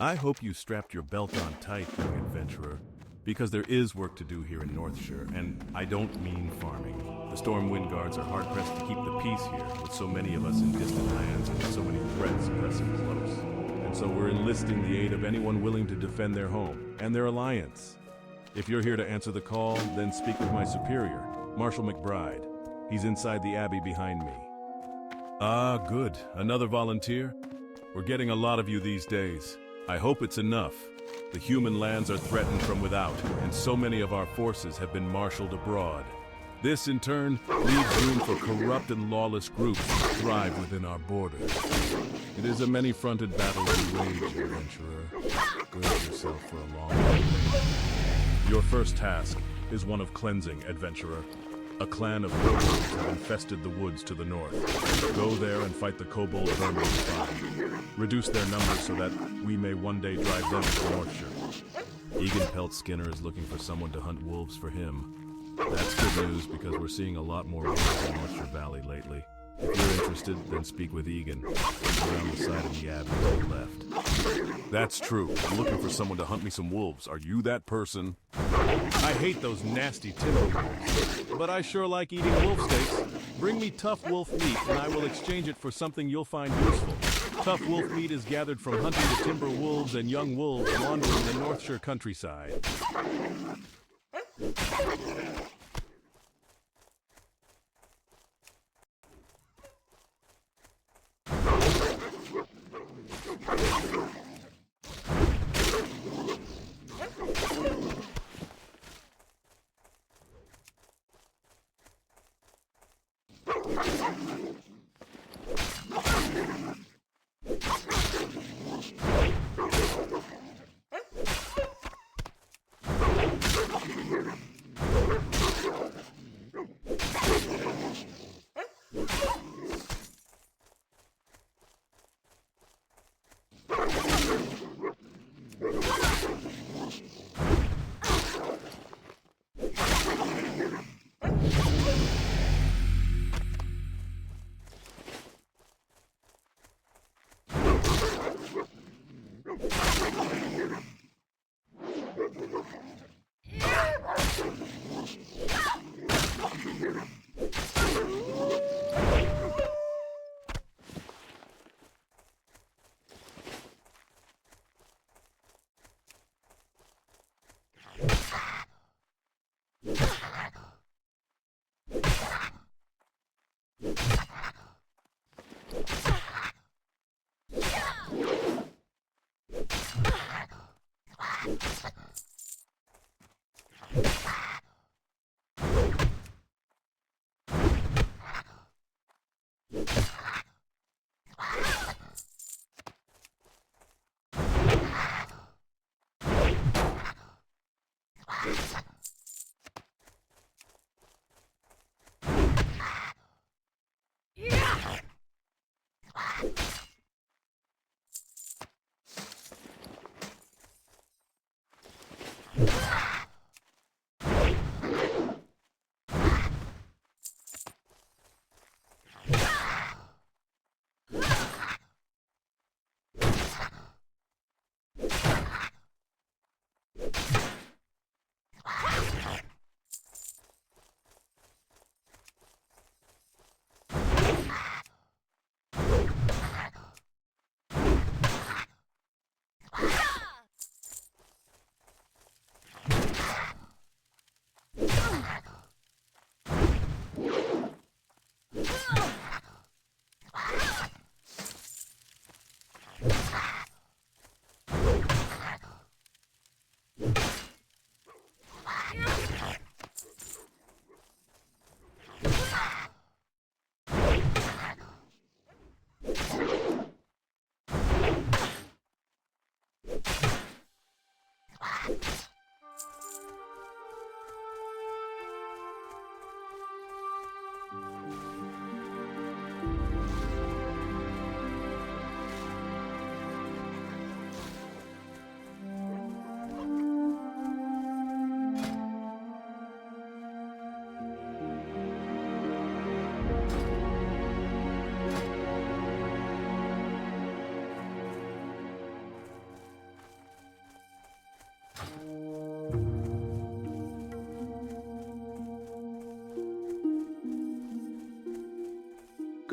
I hope you strapped your belt on tight, young adventurer, because there is work to do here in Northshire, and I don't mean farming. The Stormwind Guards are hard-pressed to keep the peace here, with so many of us in distant lands and so many threats pressing close. And so we're enlisting the aid of anyone willing to defend their home and their alliance. If you're here to answer the call, then speak with my superior, Marshal McBride. He's inside the abbey behind me. Ah, good. Another volunteer? We're getting a lot of you these days. I hope it's enough. The human lands are threatened from without, and so many of our forces have been marshaled abroad. This, in turn, leaves room for corrupt and lawless groups to thrive within our borders. It is a many-fronted battle we wage, adventurer. Gird yourself for a long campaign. Your first task is one of cleansing, adventurer. A clan of kobolds have infested the woods to the north. Go there and fight the kobold vermin you find. Reduce their numbers so that we may one day drive them to Northshire. Egan Peltskinner is looking for someone to hunt wolves for him. That's good news because we're seeing a lot more wolves in Northshire Valley lately. If you're interested, then speak with Egan. He's around the side of the abbey to the left. That's true. I'm looking for someone to hunt me some wolves. Are you that person? I hate those nasty timber wolves, but I sure like eating wolf steaks. Bring me tough wolf meat and I will exchange it for something you'll find useful. Tough wolf meat is gathered from hunting the timber wolves and young wolves wandering the Northshire countryside.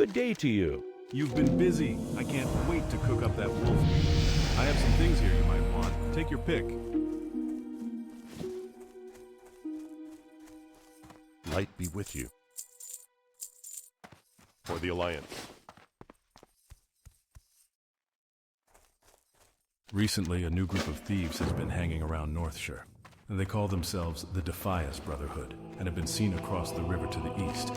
Good day to you. You've been busy. I can't wait to cook up that wolf meat. I have some things here you might want. Take your pick. Light be with you. For the Alliance. Recently, a new group of thieves has been hanging around Northshire. They call themselves the Defias Brotherhood and have been seen across the river to the east.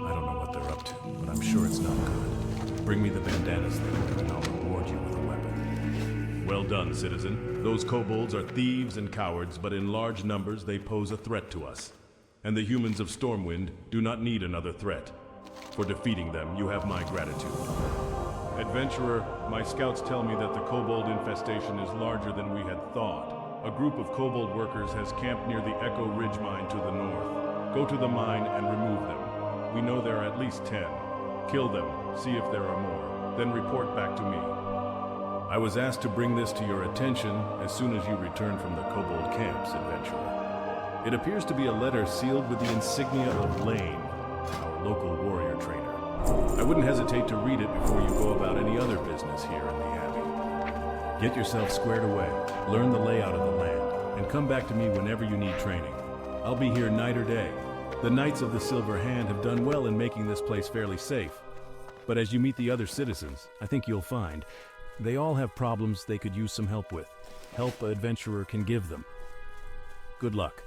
I don't know what they're up to, but I'm sure it's not good. Bring me the bandanas then, and I'll reward you with a weapon. Well done, citizen. Those kobolds are thieves and cowards, but in large numbers they pose a threat to us. And the humans of Stormwind do not need another threat. For defeating them, you have my gratitude. Adventurer, my scouts tell me that the kobold infestation is larger than we had thought. A group of kobold workers has camped near the Echo Ridge mine to the north. Go to the mine and remove them. We know there are at least 10. Kill them, see if there are more, then report back to me. I was asked to bring this to your attention as soon as you return from the kobold camps, adventurer. It appears to be a letter sealed with the insignia of Lane, our local warrior trainer. I wouldn't hesitate to read it before you go about any other business here in the Abbey. Get yourself squared away, learn the layout of the land, and come back to me whenever you need training. I'll be here night or day. The Knights of the Silver Hand have done well in making this place fairly safe. But as you meet the other citizens, I think you'll find they all have problems they could use some help with. Help an adventurer can give them. Good luck.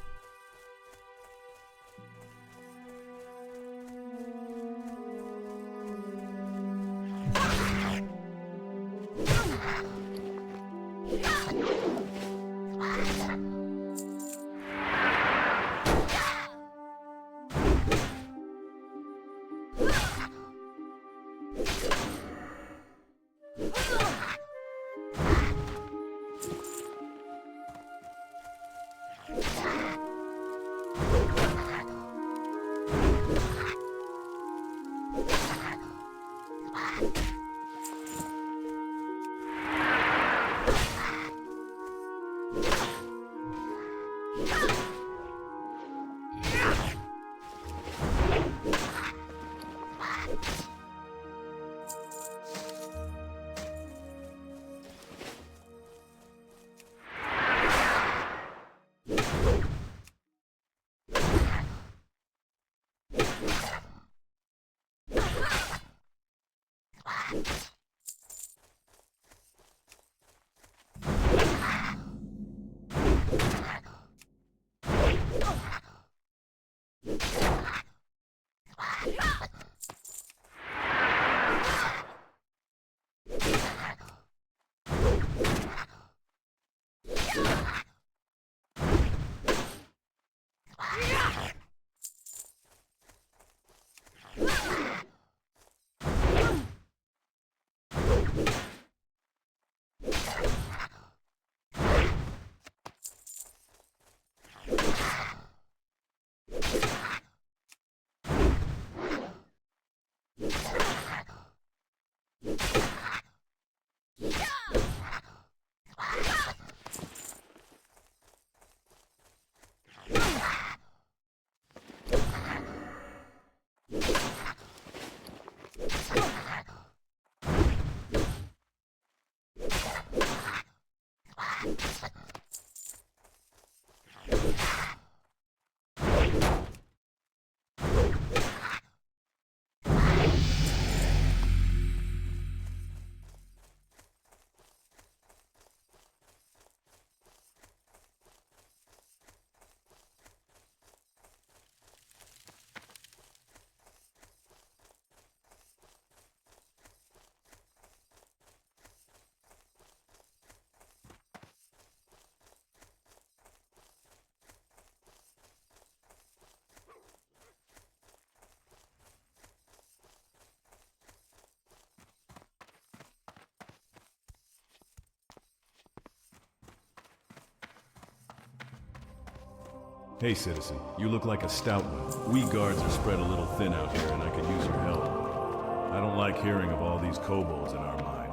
Hey, citizen. You look like a stout one. We guards are spread a little thin out here, and I could use your help. I don't like hearing of all these kobolds in our mine.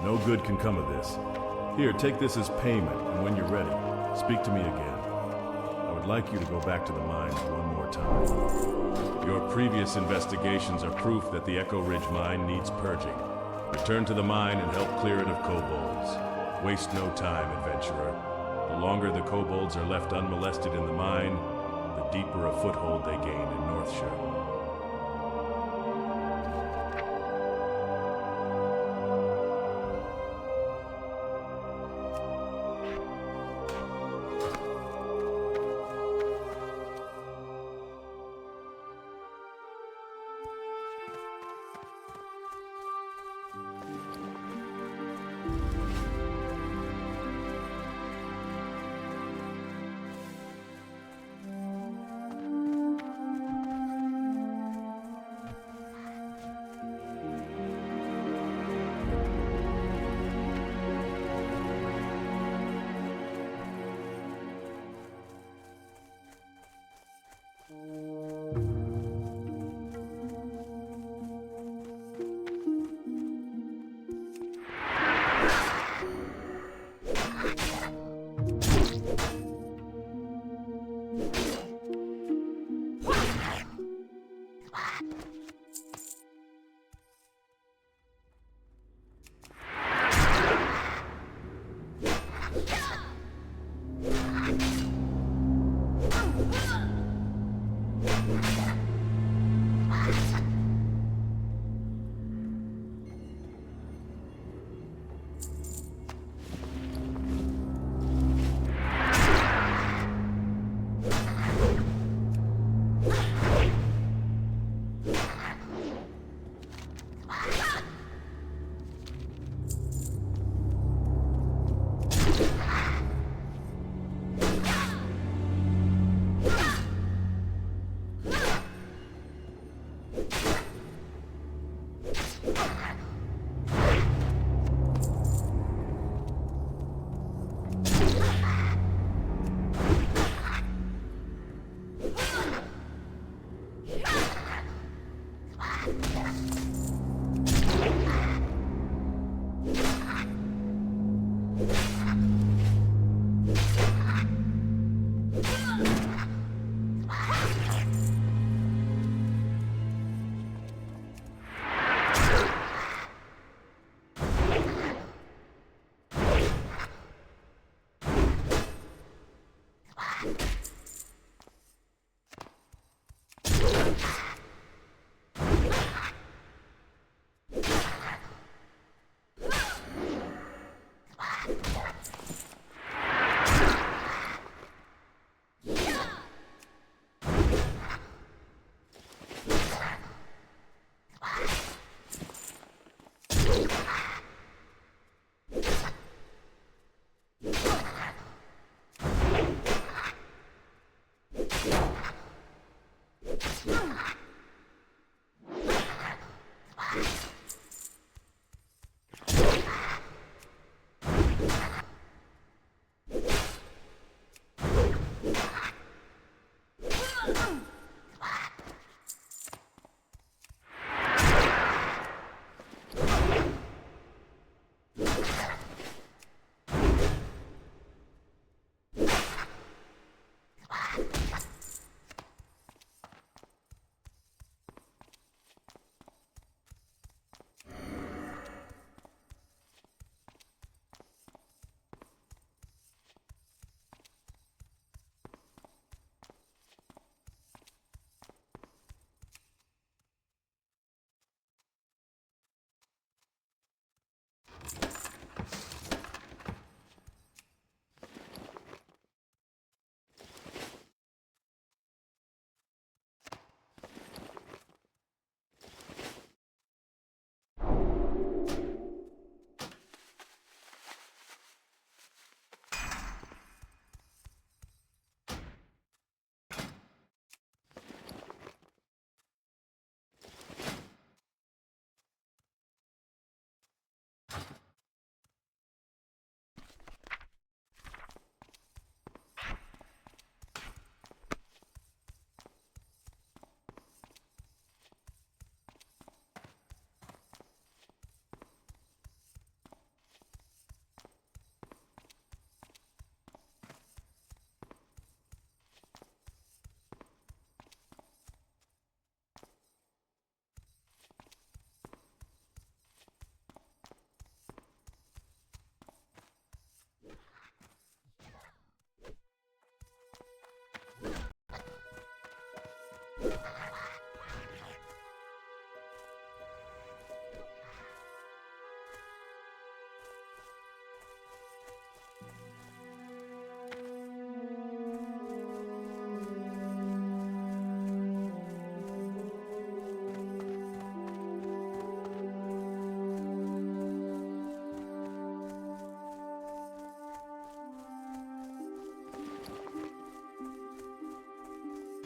No good can come of this. Here, take this as payment, and when you're ready, speak to me again. I would would like you to go back to the mines one more time. Your previous investigations are proof that the Echo Ridge mine needs purging. Return to the mine and help clear it of kobolds. Waste no time, adventurer. The longer the kobolds are left unmolested in the mine, the deeper a foothold they gain in Northshire.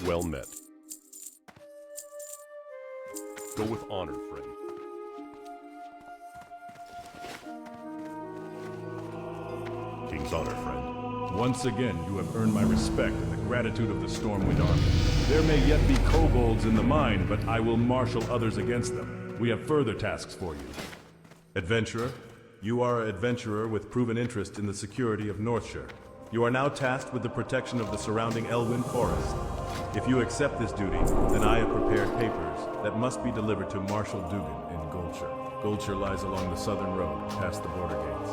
Well met. Go with honor, friend. King's honor, friend. Once again, you have earned my respect and the gratitude of the Stormwind Army. There may yet be kobolds in the mine, but I will marshal others against them. We have further tasks for you. Adventurer, you are an adventurer with proven interest in the security of Northshire. You are now tasked with the protection of the surrounding Elwyn Forest. If you accept this duty, then I have prepared papers that must be delivered to Marshal Dugan in Goldshire. Goldshire lies along the southern road, past the border gates.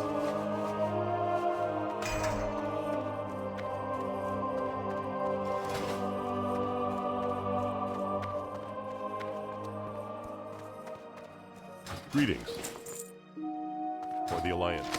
Greetings. For the Alliance.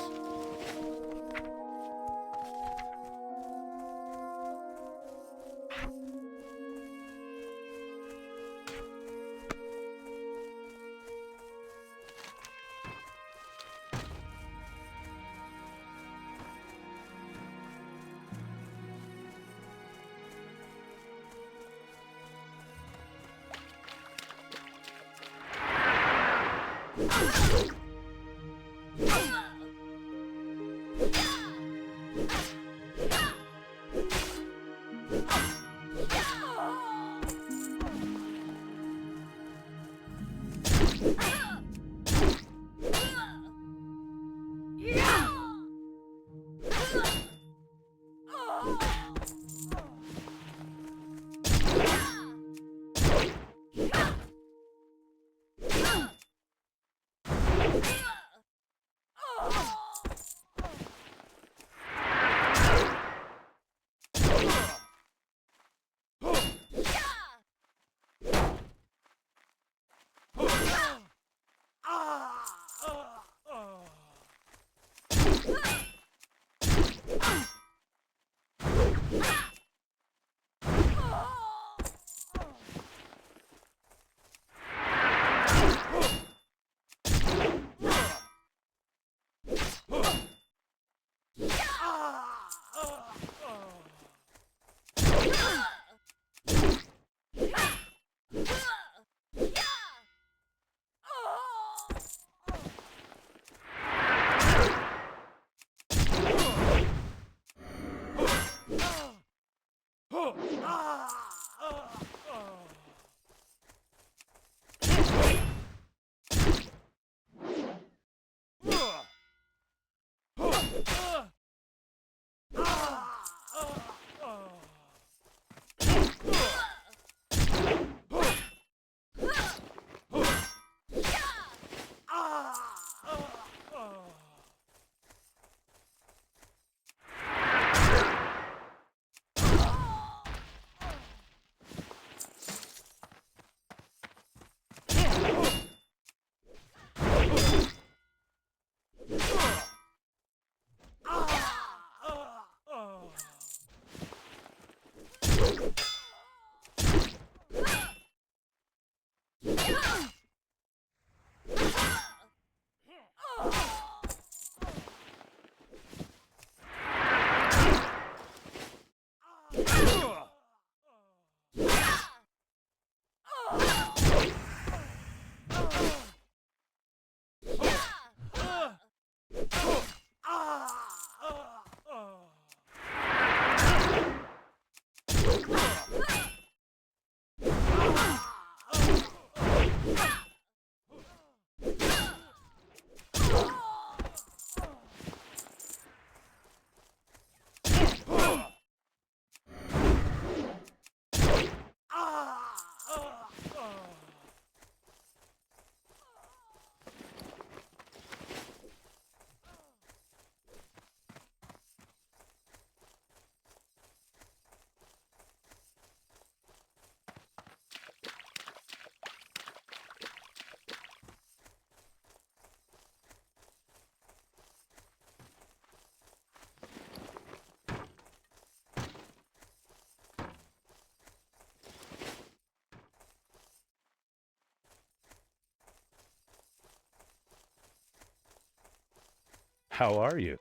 How are you?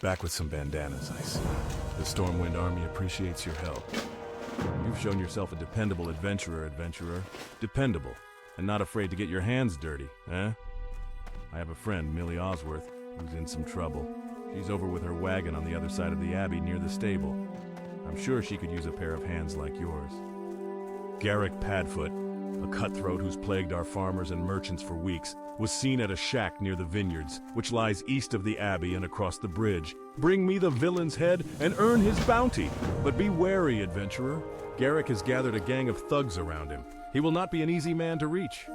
Back with some bandanas, I see. The Stormwind Army appreciates your help. You've shown yourself a dependable adventurer. Dependable, and not afraid to get your hands dirty, eh? I have a friend, Millie Osworth, who's in some trouble. She's over with her wagon on the other side of the Abbey near the stable. I'm sure she could use a pair of hands like yours. Garrick Padfoot, a cutthroat who's plagued our farmers and merchants for weeks, was seen at a shack near the vineyards, which lies east of the Abbey and across the bridge. Bring me the villain's head and earn his bounty. But be wary, adventurer. Garrick has gathered a gang of thugs around him. He will not be an easy man to reach.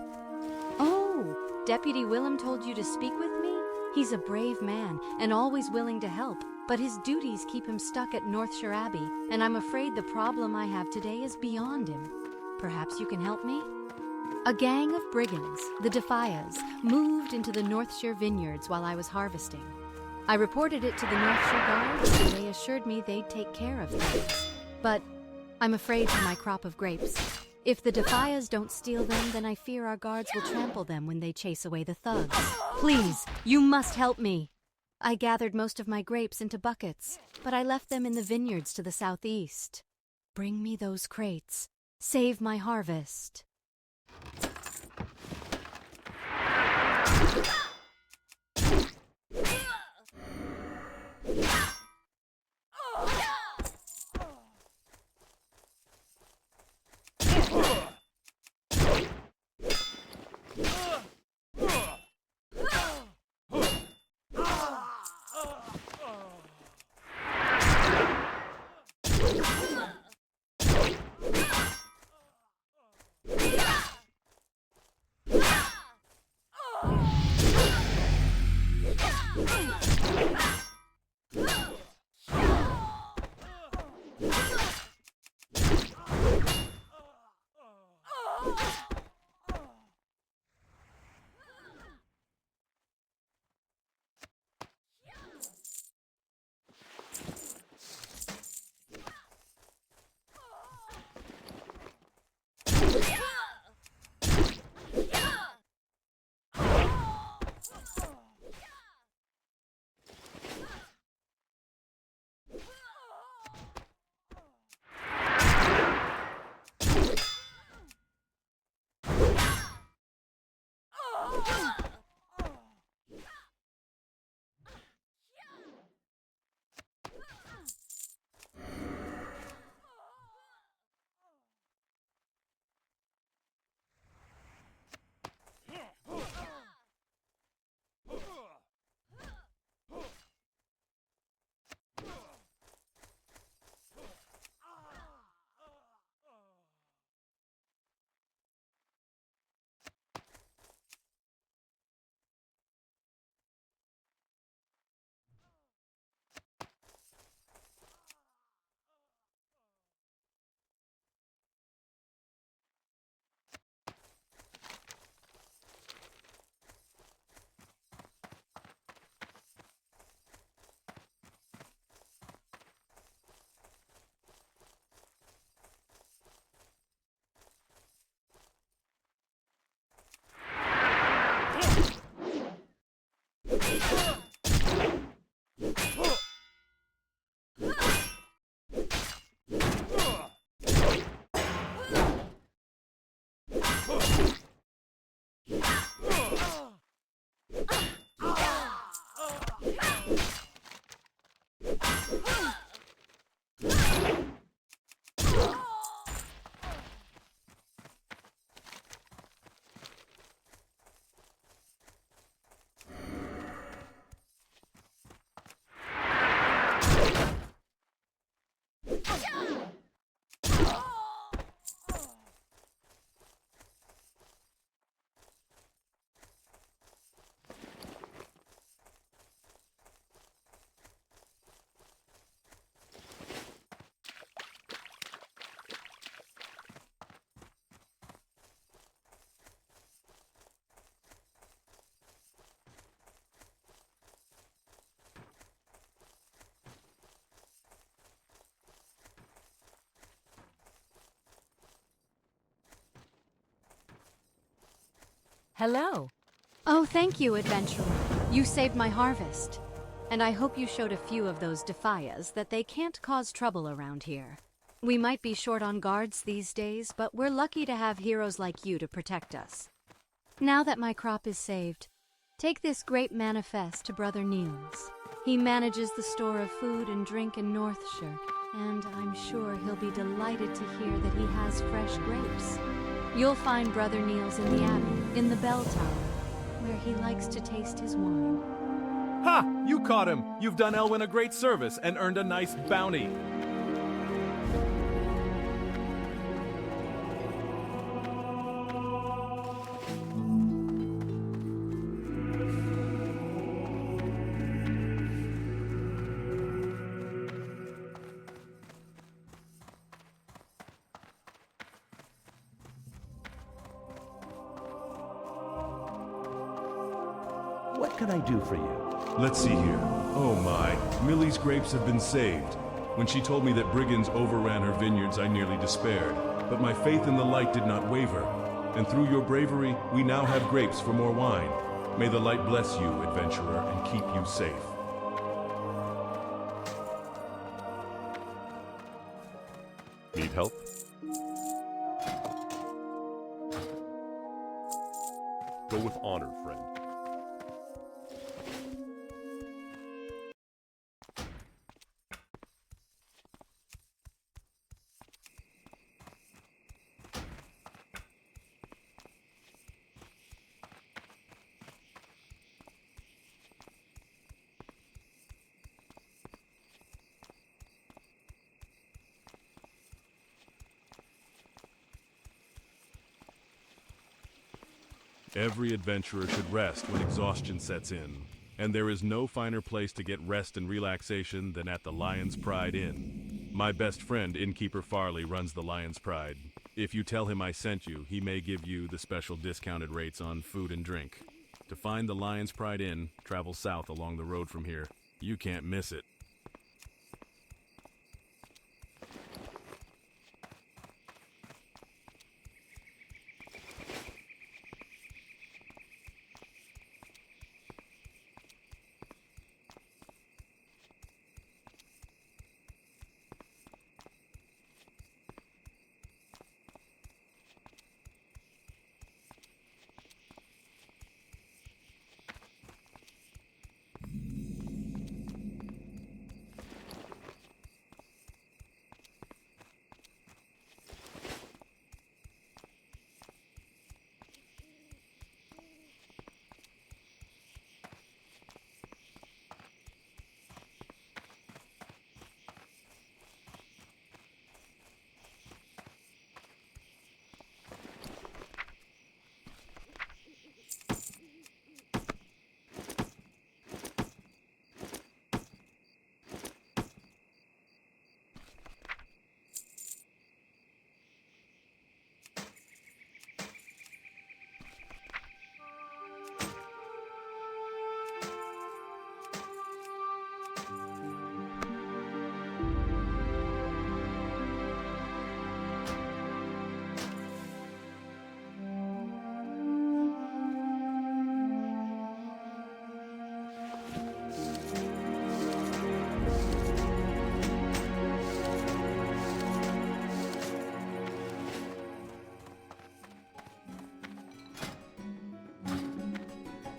Oh, Deputy Willem told you to speak with me? He's a brave man and always willing to help, but his duties keep him stuck at Northshire Abbey, and I'm afraid the problem I have today is beyond him. Perhaps you can help me? A gang of brigands, the Defias, moved into the Northshire vineyards while I was harvesting. I reported it to the Northshire Guards, and they assured me they'd take care of things. But I'm afraid for my crop of grapes. If the Defias don't steal them, then I fear our guards will trample them when they chase away the thugs. Please, you must help me. I gathered most of my grapes into buckets, but I left them in the vineyards to the southeast. Bring me those crates. Save my harvest. Hello. Oh, thank you, adventurer. You saved my harvest. And I hope you showed a few of those Defias that they can't cause trouble around here. We might be short on guards these days, but we're lucky to have heroes like you to protect us. Now that my crop is saved, take this great manifest to Brother Niels. He manages the store of food and drink in Northshire, and I'm sure he'll be delighted to hear that he has fresh grapes. You'll find Brother Niels in the Abbey, in the bell tower, where he likes to taste his wine. Ha! You caught him! You've done Elwyn a great service and earned a nice bounty. What can I do for you? Let's see here. Oh my, Millie's grapes have been saved. When she told me that brigands overran her vineyards, I nearly despaired. But my faith in the light did not waver. And through your bravery, we now have grapes for more wine. May the light bless you, adventurer, and keep you safe. Need help? Go with honor, friend. Every adventurer should rest when exhaustion sets in, and there is no finer place to get rest and relaxation than at the Lion's Pride Inn. My best friend, Innkeeper Farley, runs the Lion's Pride. If you tell him I sent you, he may give you the special discounted rates on food and drink. To find the Lion's Pride Inn, travel south along the road from here. You can't miss it.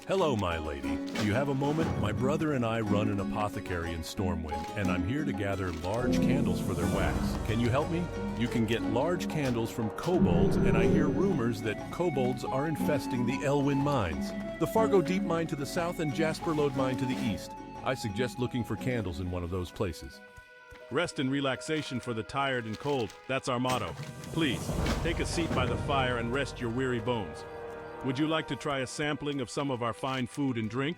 Hello, my lady. Do you have a moment? My brother and I run an apothecary in Stormwind, and I'm here to gather large candles for their wax. Can you help me? You can get large candles from kobolds, and I hear rumors that kobolds are infesting the Elwyn mines. The Fargo Deep Mine to the south and Jasper Lode Mine to the east. I suggest looking for candles in one of those places. Rest and relaxation for the tired and cold. That's our motto. Please, take a seat by the fire and rest your weary bones. Would you like to try a sampling of some of our fine food and drink?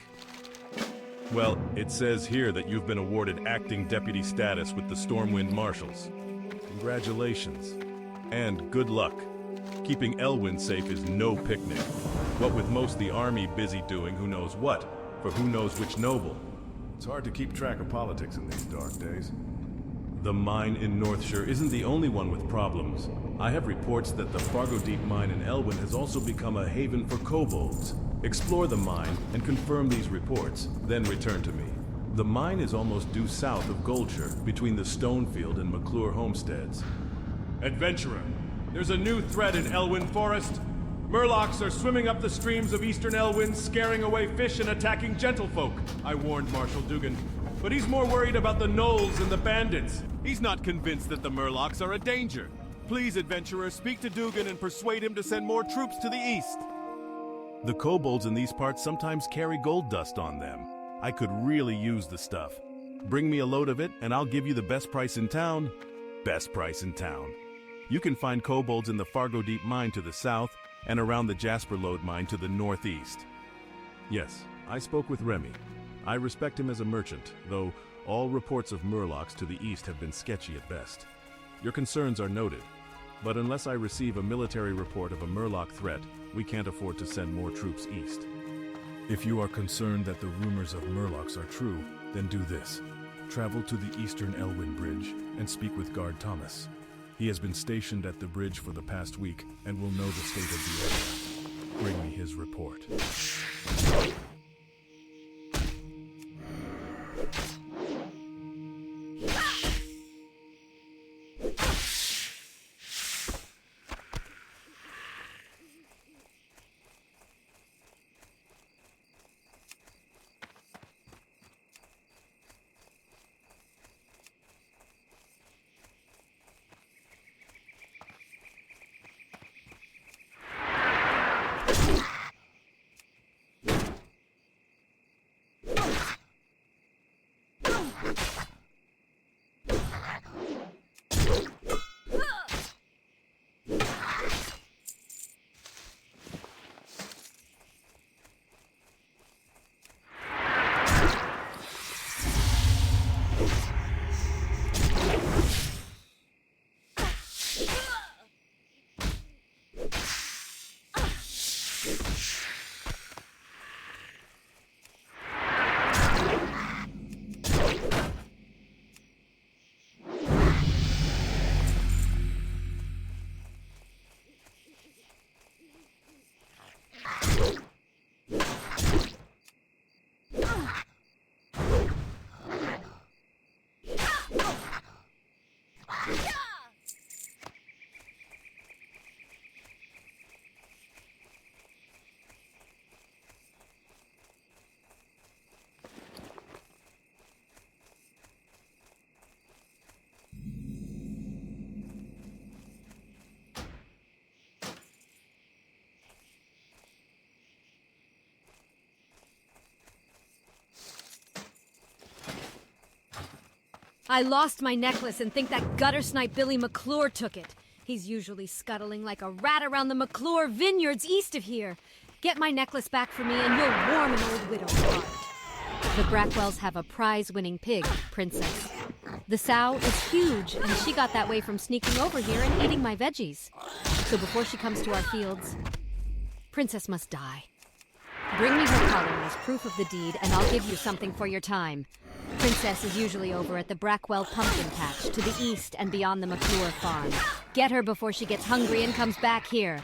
Well, it says here that you've been awarded acting deputy status with the Stormwind Marshals. Congratulations. And good luck. Keeping Elwyn safe is no picnic. What with most the army busy doing who knows what, for who knows which noble. It's hard to keep track of politics in these dark days. The mine in Northshire isn't the only one with problems. I have reports that the Fargo Deep Mine in Elwyn has also become a haven for kobolds. Explore the mine and confirm these reports, then return to me. The mine is almost due south of Goldshire, between the Stonefield and McClure homesteads. Adventurer, there's a new threat in Elwyn Forest. Murlocs are swimming up the streams of eastern Elwyn, scaring away fish and attacking gentlefolk. I warned Marshal Dugan, but he's more worried about the gnolls and the bandits. He's not convinced that the Murlocs are a danger. Please, Adventurer, speak to Dugan and persuade him to send more troops to the east. The kobolds in these parts sometimes carry gold dust on them. I could really use the stuff. Bring me a load of it, and I'll give you the best price in town. Best price in town. You can find kobolds in the Fargo Deep Mine to the south, and around the Jasper Lode Mine to the northeast. Yes, I spoke with Remy. I respect him as a merchant, though all reports of Murlocs to the east have been sketchy at best. Your concerns are noted, but unless I receive a military report of a Murloc threat, we can't afford to send more troops east. If you are concerned that the rumors of Murlocs are true, then do this. Travel to the eastern Elwyn Bridge and speak with Guard Thomas. He has been stationed at the bridge for the past week and will know the state of the area. Bring me his report. I lost my necklace and think that gutter snipe Billy McClure took it. He's usually scuttling like a rat around the McClure vineyards east of here. Get my necklace back for me and you'll warm an old widow's heart. The Brackwells have a prize-winning pig, Princess. The sow is huge, and she got that way from sneaking over here and eating my veggies. So before she comes to our fields, Princess must die. Bring me her collar as proof of the deed, and I'll give you something for your time. Princess is usually over at the Brackwell Pumpkin Patch, to the east and beyond the McClure farm. Get her before she gets hungry and comes back here.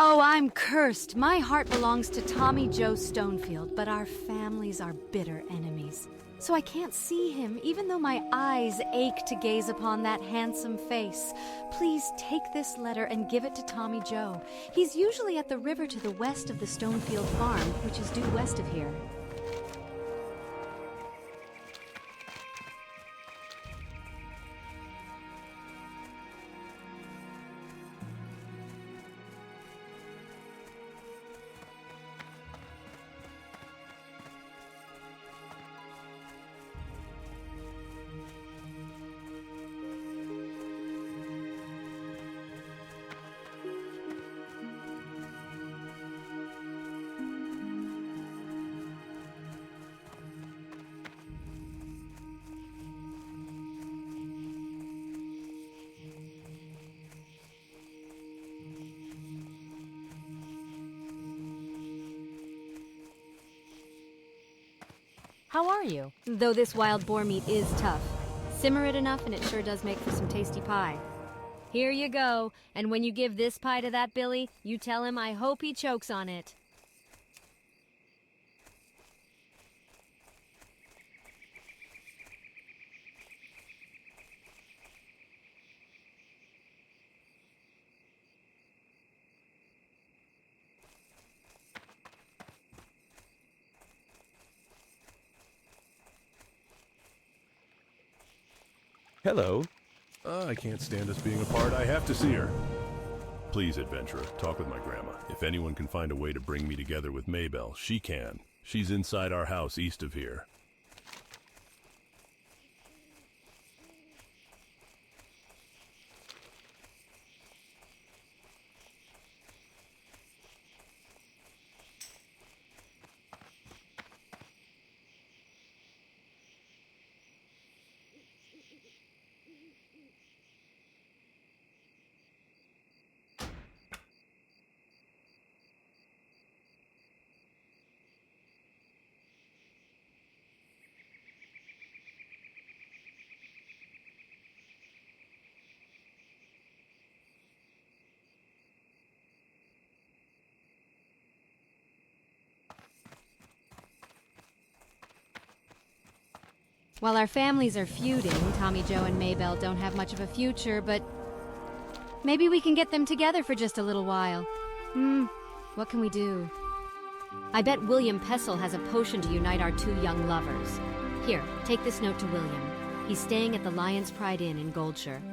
Oh, I'm cursed. My heart belongs to Tommy Joe Stonefield, but our families are bitter enemies. So I can't see him, even though my eyes ache to gaze upon that handsome face. Please take this letter and give it to Tommy Joe. He's usually at the river to the west of the Stonefield farm, which is due west of here. How are you? Though this wild boar meat is tough. Simmer it enough and it sure does make for some tasty pie. Here you go, and when you give this pie to that Billy, you tell him I hope he chokes on it. Hello. I can't stand us being apart. I have to see her. Please, adventurer, talk with my grandma. If anyone can find a way to bring me together with Maybelle, she can. She's inside our house east of here. While our families are feuding, Tommy Joe and Maybelle don't have much of a future, but maybe we can get them together for just a little while. What can we do? I bet William Pessel has a potion to unite our two young lovers. Here, take this note to William. He's staying at the Lion's Pride Inn in Goldshire.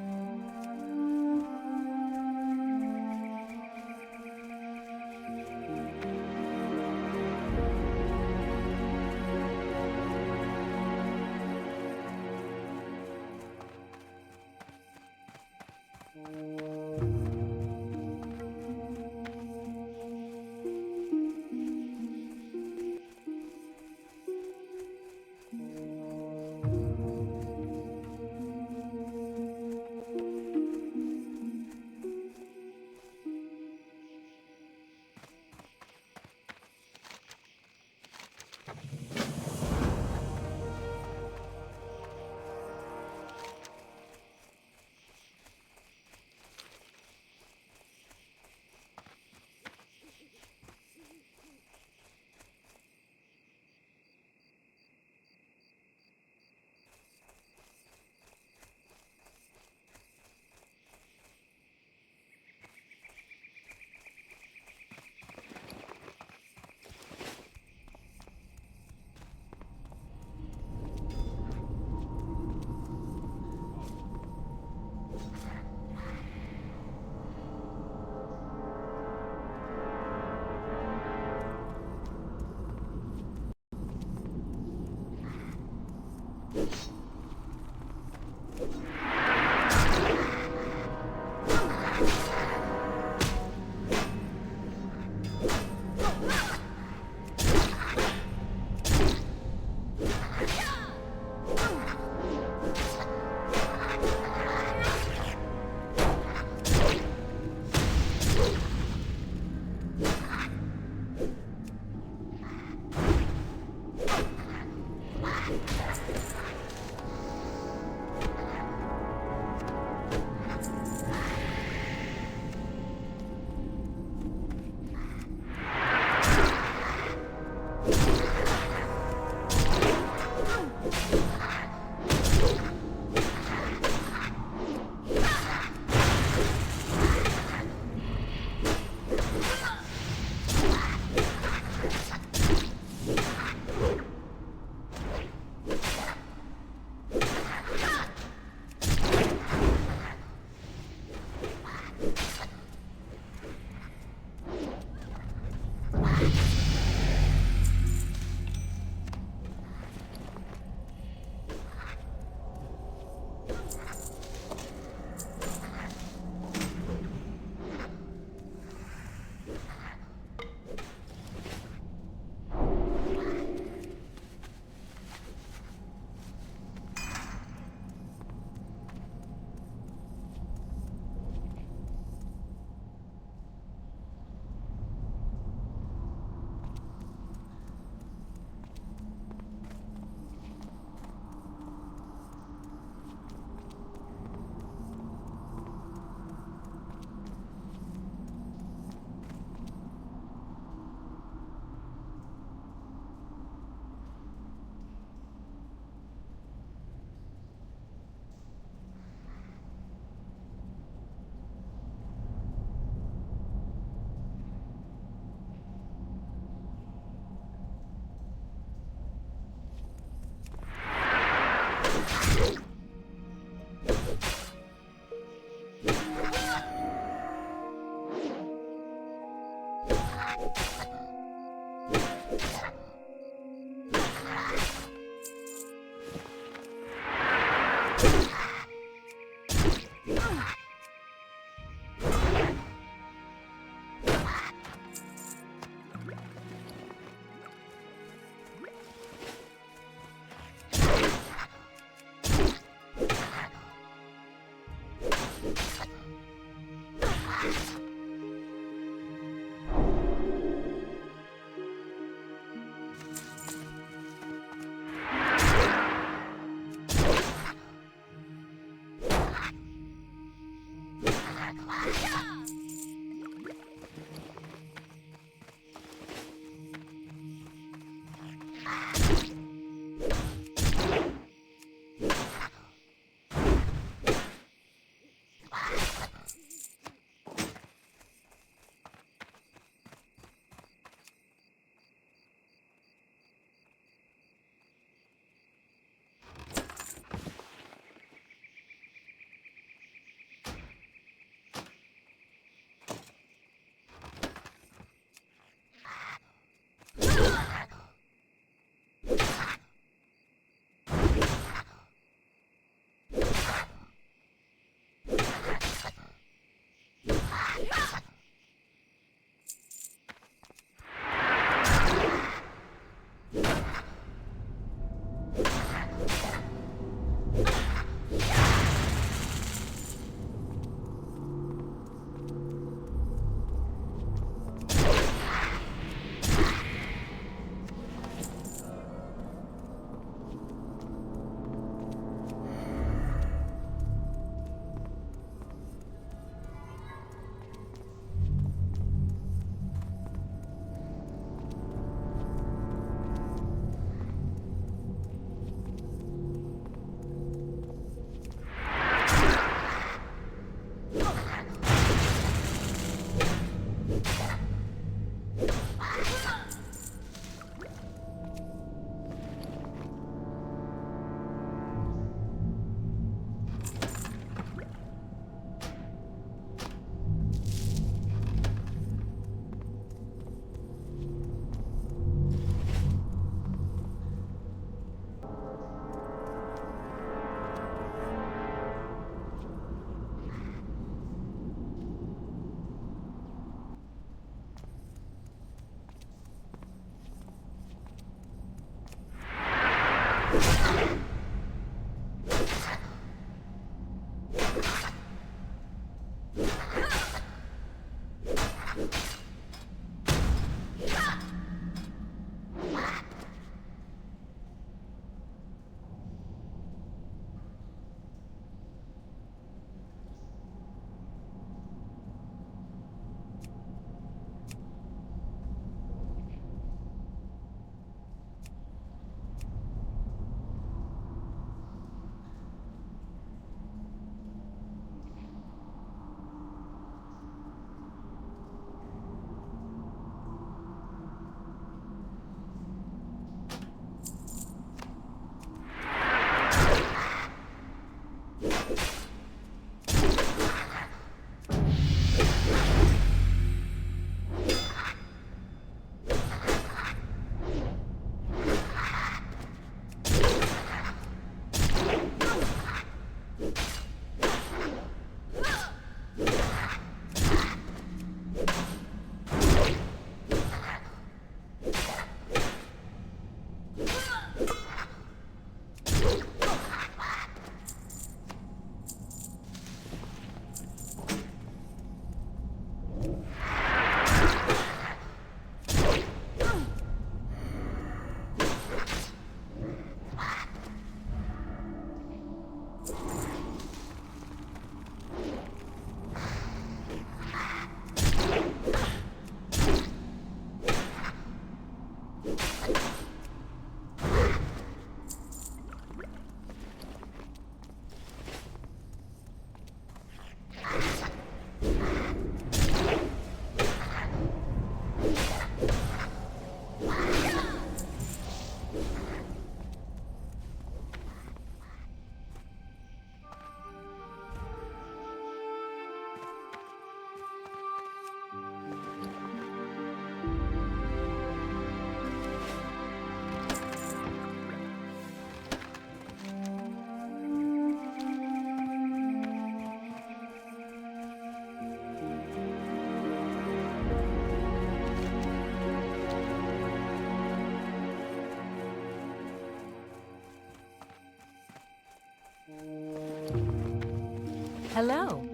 Hello.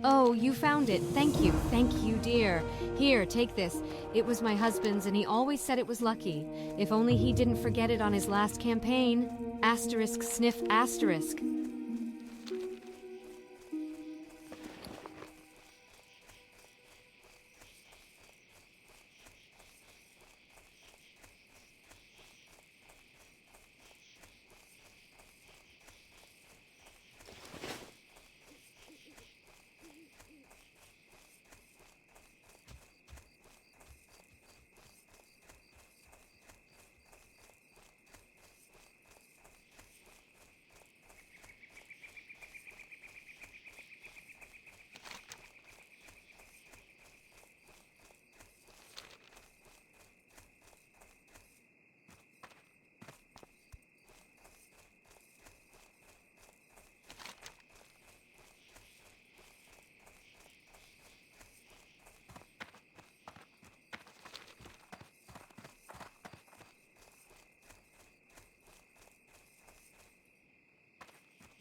Oh, you found it. Thank you. Thank you, dear. Here, take this. It was my husband's, and he always said it was lucky. If only he didn't forget it on his last campaign. Asterisk sniff asterisk.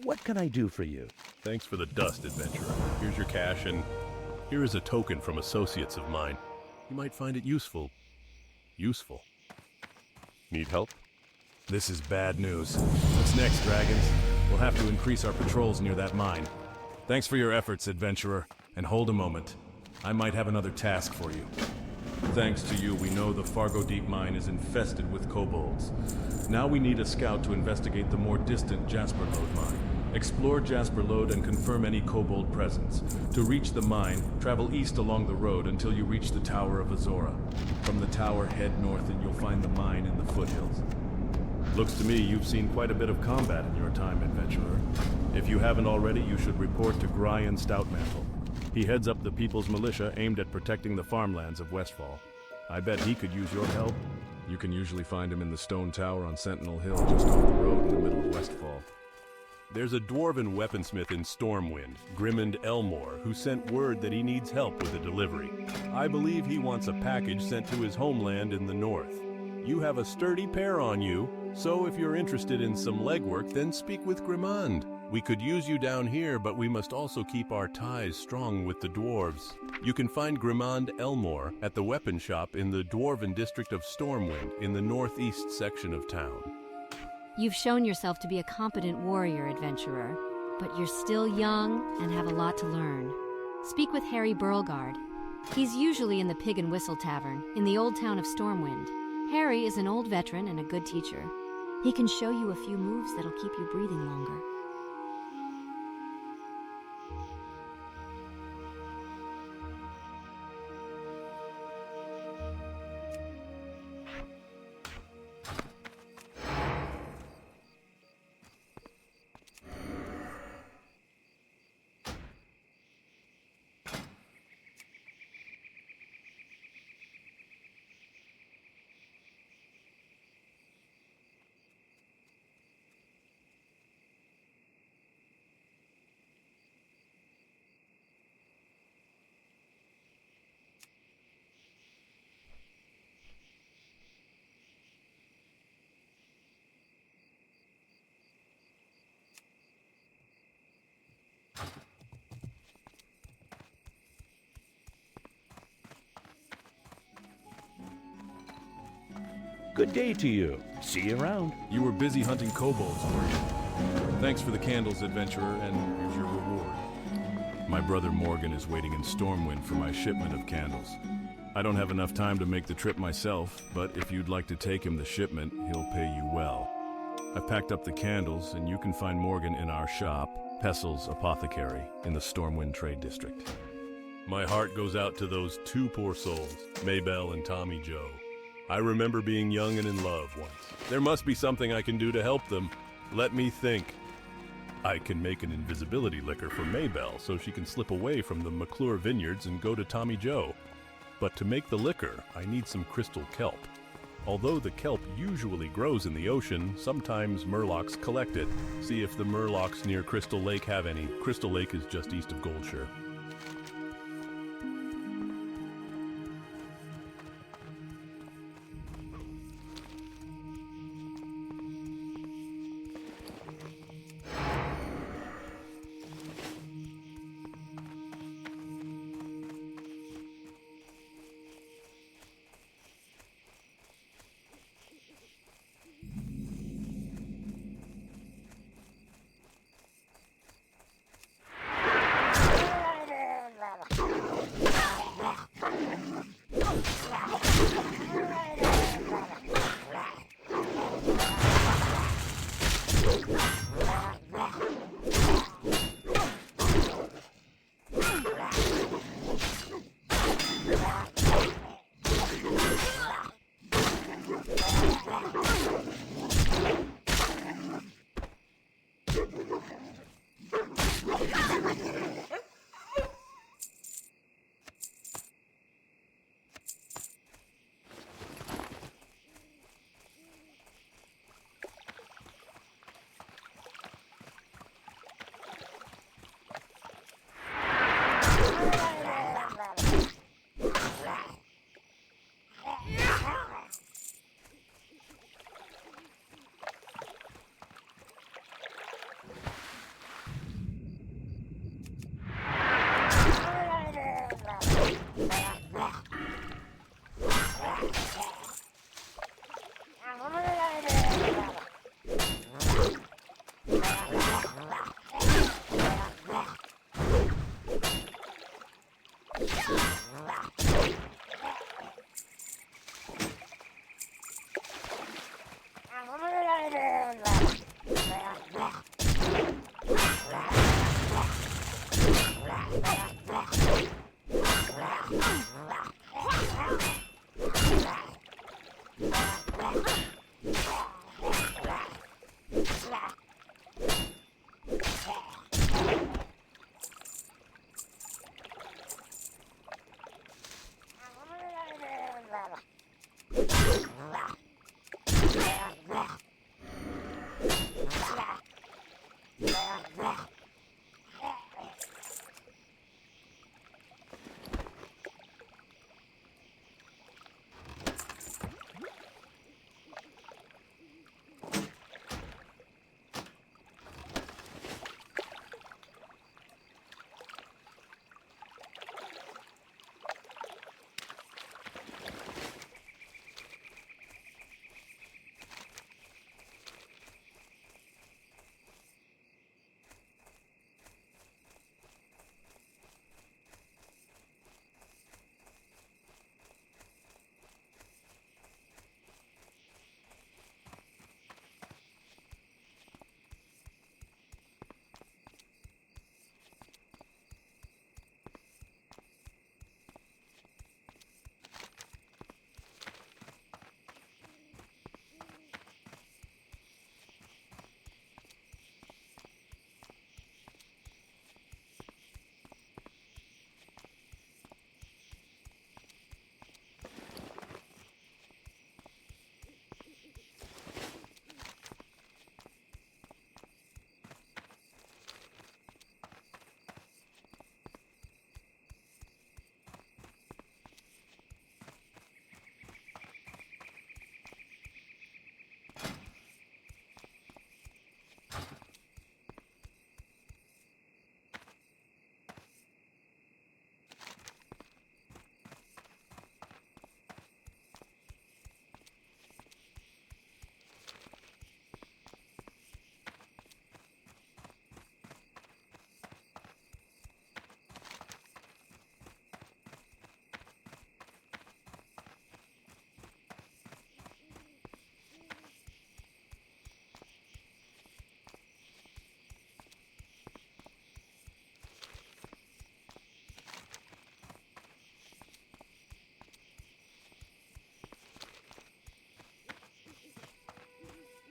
What can I do for you? Thanks for the dust, adventurer. Here's your cash, and here is a token from associates of mine. You might find it useful. Useful. Need help? This is bad news. What's next, Dragons? We'll have to increase our patrols near that mine. Thanks for your efforts, adventurer. And hold a moment. I might have another task for you. Thanks to you, we know the Fargo Deep Mine is infested with kobolds. Now we need a scout to investigate the more distant Jasper Lode mine. Explore Jasper Lode and confirm any kobold presence. To reach the mine, travel east along the road until you reach the Tower of Azora. From the tower, head north and you'll find the mine in the foothills. Looks to me you've seen quite a bit of combat in your time, adventurer. If you haven't already, you should report to Gryan Stoutmantle. He heads up the People's Militia aimed at protecting the farmlands of Westfall. I bet he could use your help. You can usually find him in the stone tower on Sentinel Hill just off the road in the middle of Westfall. There's a dwarven weaponsmith in Stormwind, Grimmond Elmore, who sent word that he needs help with a delivery. I believe he wants a package sent to his homeland in the north. You have a sturdy pair on you, so if you're interested in some legwork, then speak with Grimmond. We could use you down here, but we must also keep our ties strong with the dwarves. You can find Grimmond Elmore at the weapon shop in the Dwarven district of Stormwind in the northeast section of town. You've shown yourself to be a competent warrior, adventurer, but you're still young and have a lot to learn. Speak with Harry Burlgard. He's usually in the Pig and Whistle Tavern in the old town of Stormwind. Harry is an old veteran and a good teacher. He can show you a few moves that'll keep you breathing longer. Good day to you. See you around. You were busy hunting kobolds, were you? Thanks for the candles, adventurer, and here's your reward. My brother Morgan is waiting in Stormwind for my shipment of candles. I don't have enough time to make the trip myself, but if you'd like to take him the shipment, he'll pay you well. I've packed up the candles, and you can find Morgan in our shop, Pessel's Apothecary, in the Stormwind Trade District. My heart goes out to those two poor souls, Maybelle and Tommy Joe. I remember being young and in love once. There must be something I can do to help them. Let me think. I can make an invisibility liquor for Maybelle so she can slip away from the McClure vineyards and go to Tommy Joe. But to make the liquor, I need some crystal kelp. Although the kelp usually grows in the ocean, sometimes murlocs collect it. See if the murlocs near Crystal Lake have any. Crystal Lake is just east of Goldshire.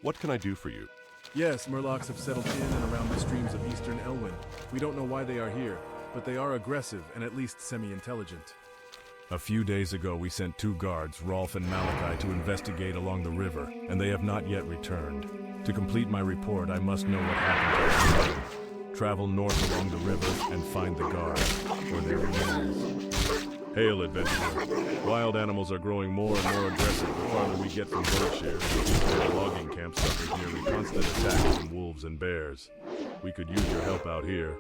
What can I do for you? Yes, Murlocs have settled in and around the streams of eastern Elwyn. We don't know why they are here, but they are aggressive and at least semi-intelligent. A few days ago, we sent 2 guards, Rolf and Malachi, to investigate along the river, and they have not yet returned. To complete my report, I must know what happened to them. Travel north along the river and find the guards, or their remains. Hail, adventurer. Wild animals are growing more and more aggressive the farther we get from Goldshire. The logging camp suffers nearly constant attacks from wolves and bears. We could use your help out here.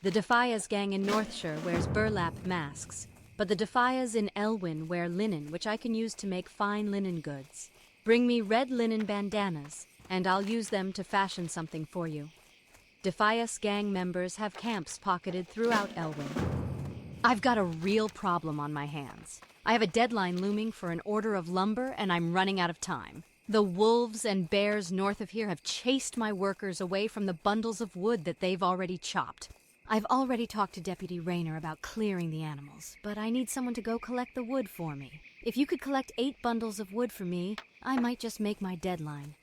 The Defias gang in Northshire wears burlap masks, but the Defias in Elwyn wear linen, which I can use to make fine linen goods. Bring me red linen bandanas, and I'll use them to fashion something for you. Defias gang members have camps pocketed throughout Elwyn. I've got a real problem on my hands. I have a deadline looming for an order of lumber, and I'm running out of time. The wolves and bears north of here have chased my workers away from the bundles of wood that they've already chopped. I've already talked to Deputy Rayner about clearing the animals, but I need someone to go collect the wood for me. If you could collect 8 bundles of wood for me, I might just make my deadline.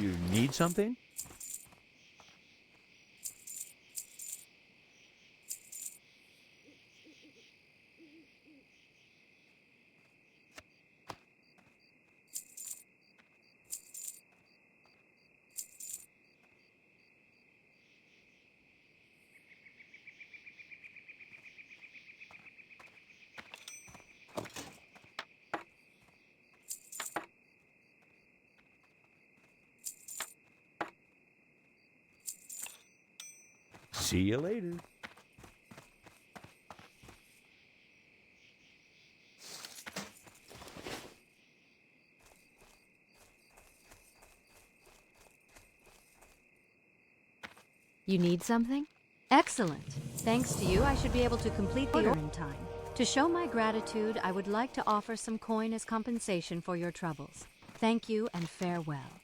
You need something? See you later. You need something? Excellent. Thanks to you, I should be able to complete the order in time. To show my gratitude, I would like to offer some coin as compensation for your troubles. Thank you and farewell.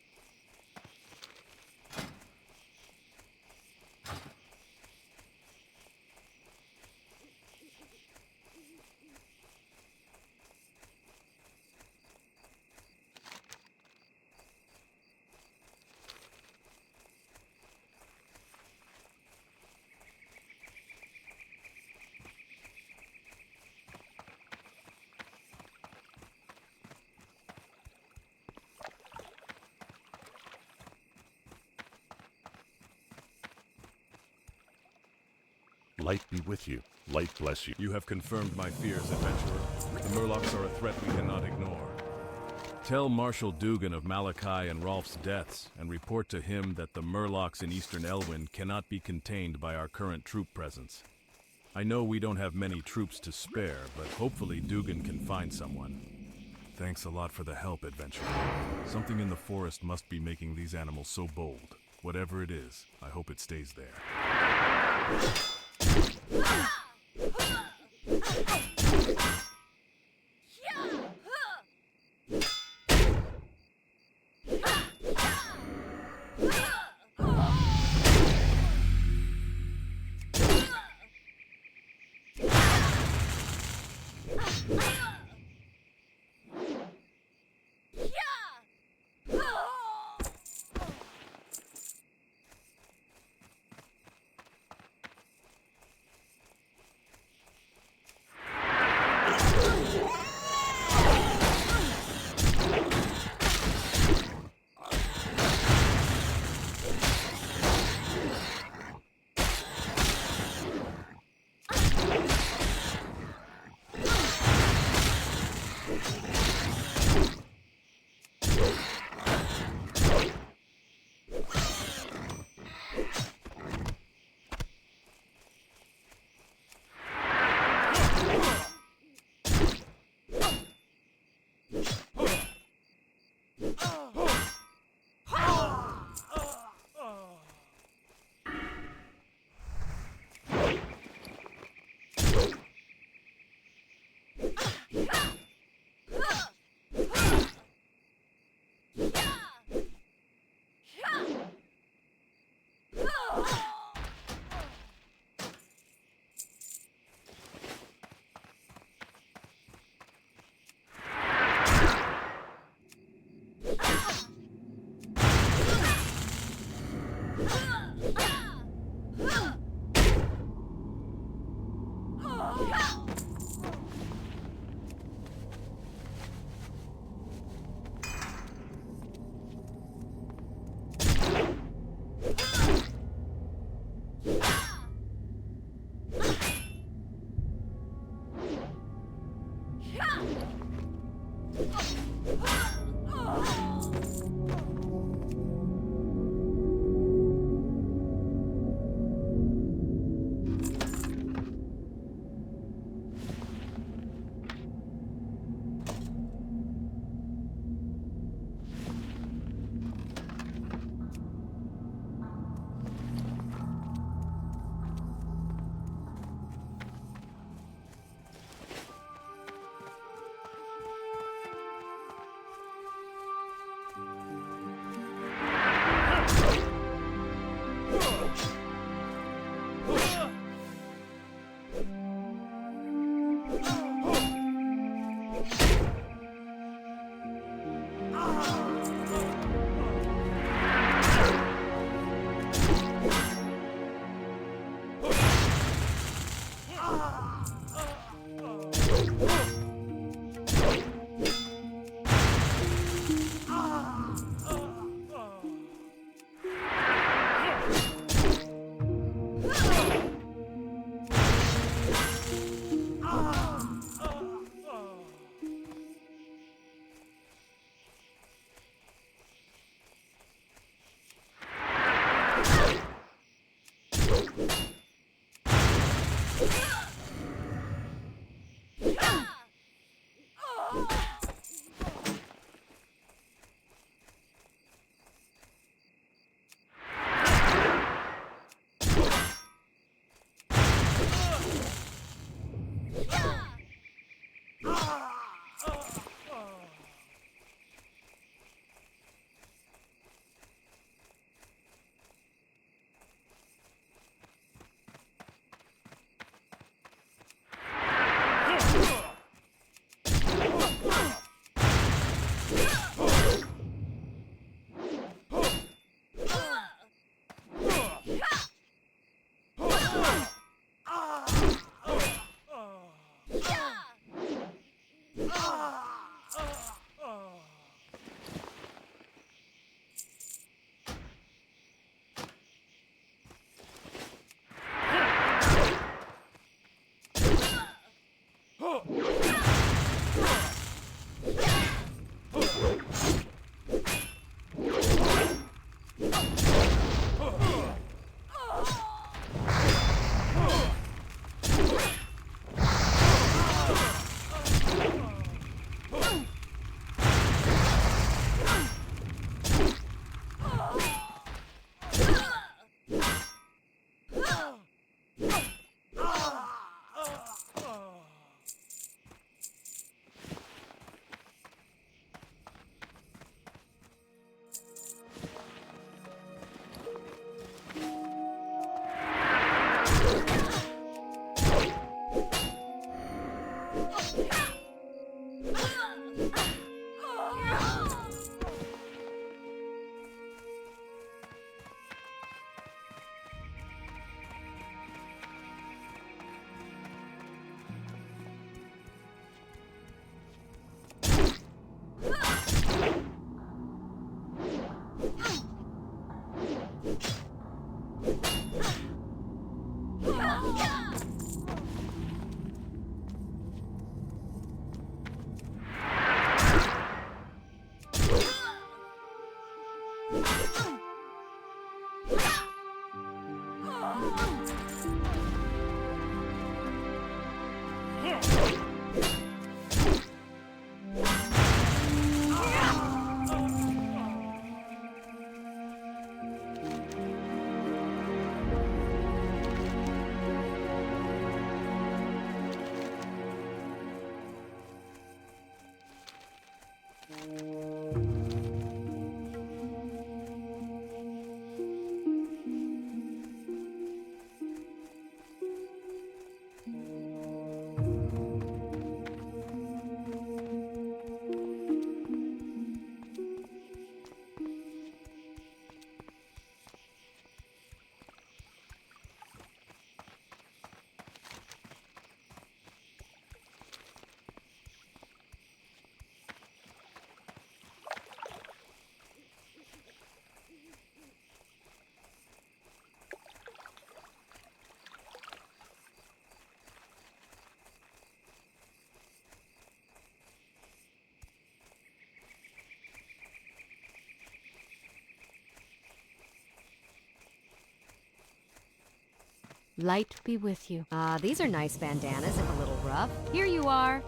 Light be with you. Light bless you. You have confirmed my fears, adventurer. The Murlocs are a threat we cannot ignore. Tell Marshal Dugan of Malachi and Rolf's deaths, and report to him that the Murlocs in Eastern Elwyn cannot be contained by our current troop presence. I know we don't have many troops to spare, but hopefully Dugan can find someone. Thanks a lot for the help, adventurer. Something in the forest must be making these animals so bold. Whatever it is, I hope it stays there. Light be with you. Ah, these are nice bandanas, if a little rough. Here you are.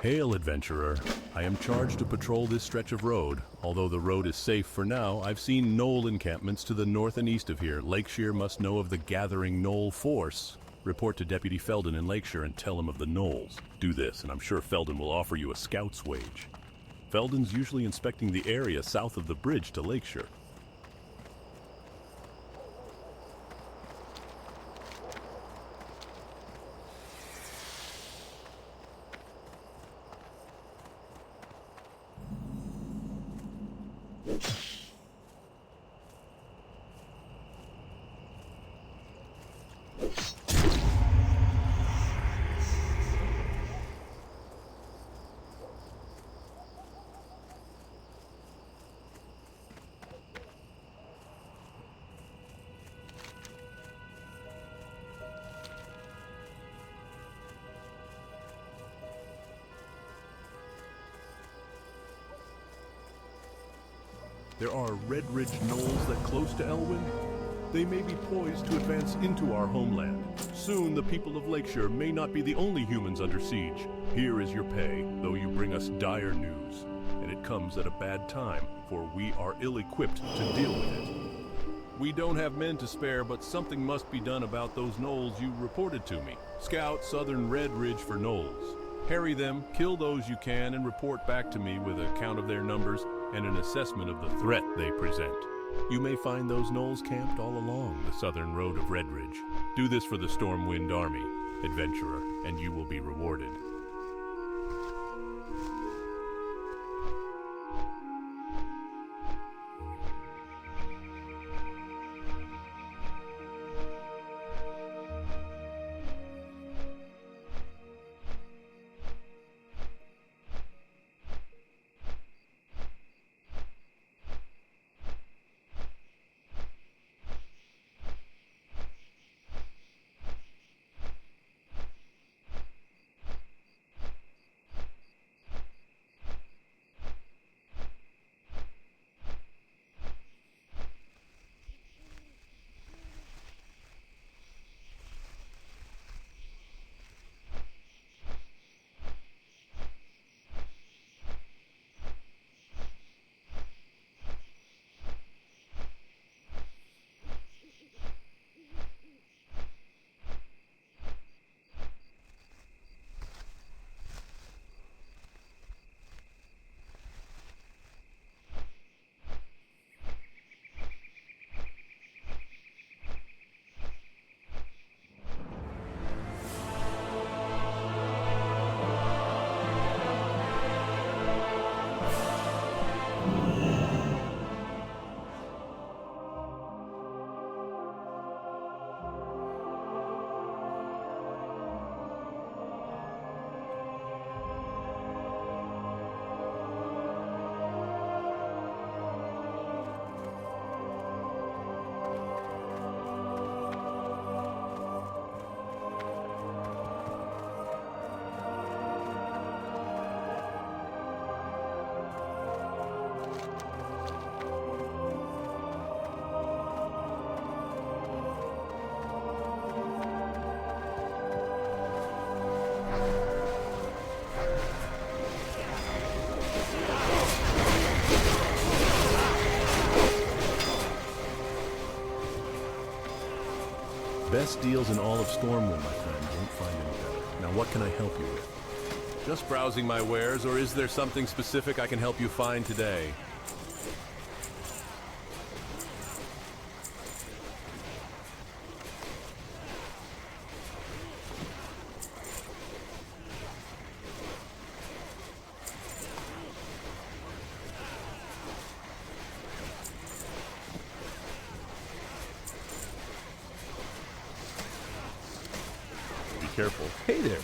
Hail, adventurer. I am charged to patrol this stretch of road. Although the road is safe for now, I've seen Gnoll encampments to the north and east of here. Lakeshire must know of the gathering Gnoll force. Report to Deputy Felden in Lakeshire and tell him of the Knolls. Do this, and I'm sure Felden will offer you a scout's wage. Felden's usually inspecting the area south of the bridge to Lakeshire. There are Red Ridge Knolls that close to Elwyn. They may be poised to advance into our homeland. Soon the people of Lakeshire may not be the only humans under siege. Here is your pay, though you bring us dire news. And it comes at a bad time, for we are ill-equipped to deal with it. We don't have men to spare, but something must be done about those Knolls you reported to me. Scout Southern Red Ridge for Knolls. Harry them, kill those you can, and report back to me with a count of their numbers and an assessment of the threat they present. You may find those Knolls camped all along the southern road of Red Ridge. Do this for the Stormwind Army, adventurer, and you will be rewarded. Best deals in all of Stormwind, my friend. Won't find any better. Now, what can I help you with? Just browsing my wares, or is there something specific I can help you find today? Careful. Hey there.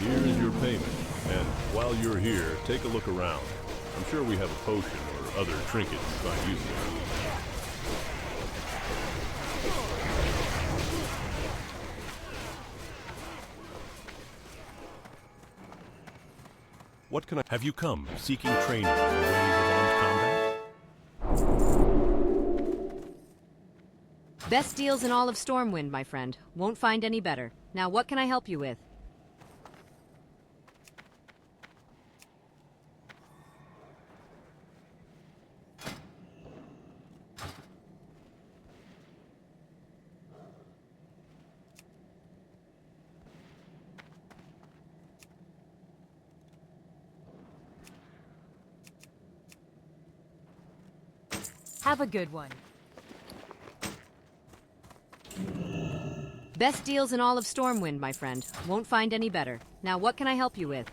Here is your payment. And while you're here, take a look around. I'm sure we have a potion or other trinket you find useful. What can I... Have you come seeking training in the ways of armed combat? Best deals in all of Stormwind, my friend. Won't find any better. Now, what can I help you with? Have a good one. Best deals in all of Stormwind, my friend. Won't find any better. Now, what can I help you with?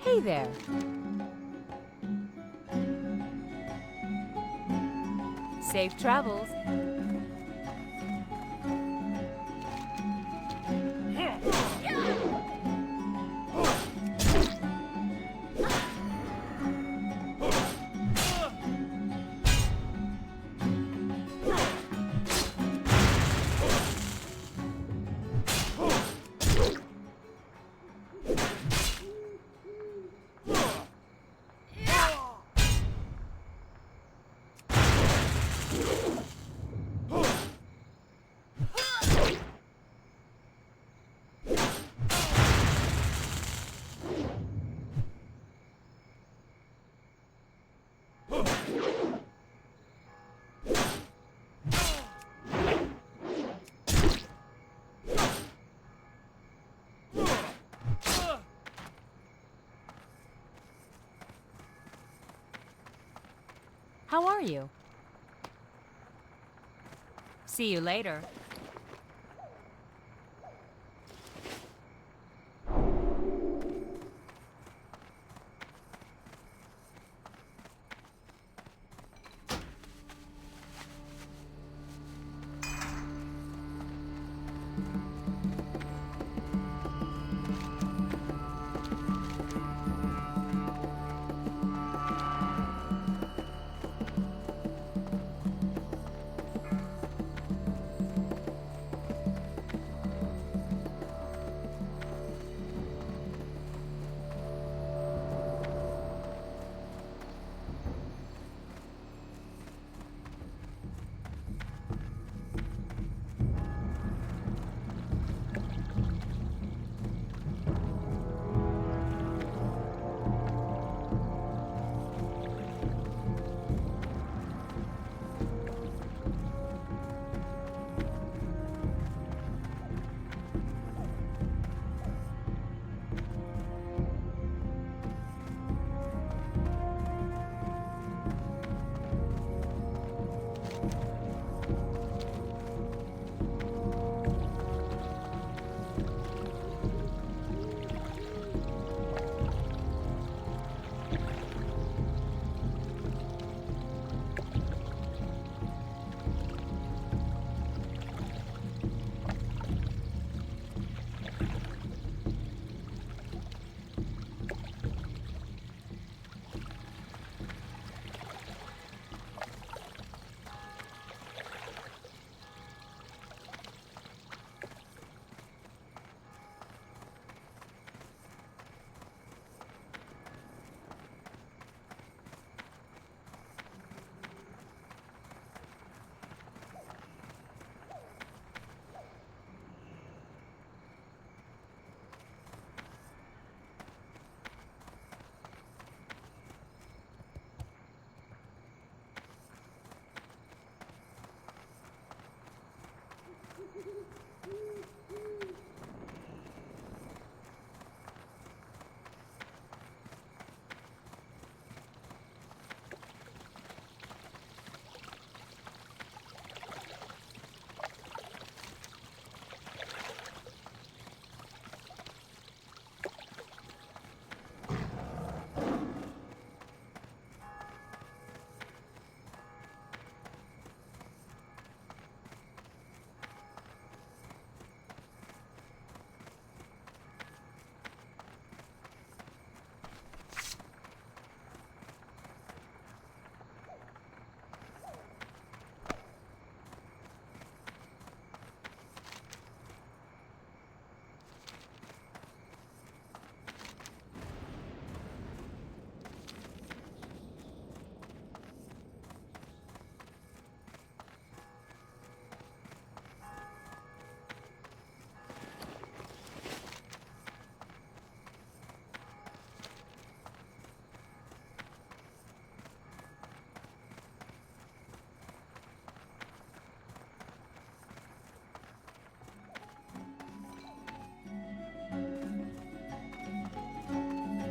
Hey there. Safe travels. How are you? See you later.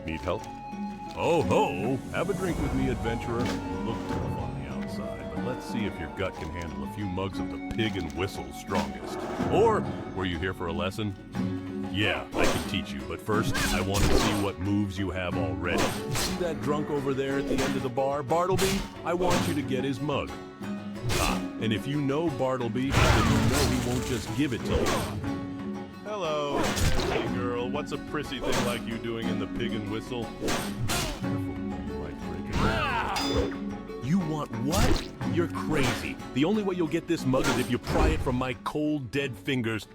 Need help? Oh ho! Have a drink with me, adventurer. Look tough on the outside, but let's see if your gut can handle a few mugs of the Pig and Whistle strongest. Or were you here for a lesson? Yeah, I can teach you, but first, I want to see what moves you have already. See that drunk over there at the end of the bar, Bartleby? I want you to get his mug. Ah, and if you know Bartleby, then you know he won't just give it to you. Hello. Hey girl, what's a prissy thing like you doing in the Pig and Whistle? Careful, you might break it. You want what? You're crazy. The only way you'll get this mug is if you pry it from my cold, dead fingers.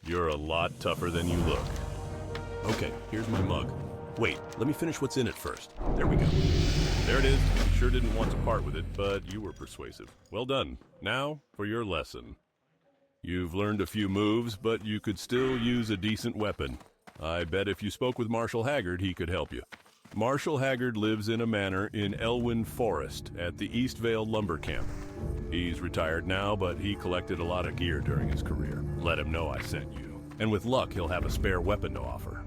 You're a lot tougher than you look. Okay, here's my mug. Wait, let me finish what's in it first. There we go. There it is. You sure didn't want to part with it, but you were persuasive. Well done. Now, for your lesson. You've learned a few moves, but you could still use a decent weapon. I bet if you spoke with Marshal Haggard, he could help you. Marshal Haggard lives in a manor in Elwyn Forest at the Eastvale Lumber Camp. He's retired now, but he collected a lot of gear during his career. Let him know I sent you. And with luck, he'll have a spare weapon to offer.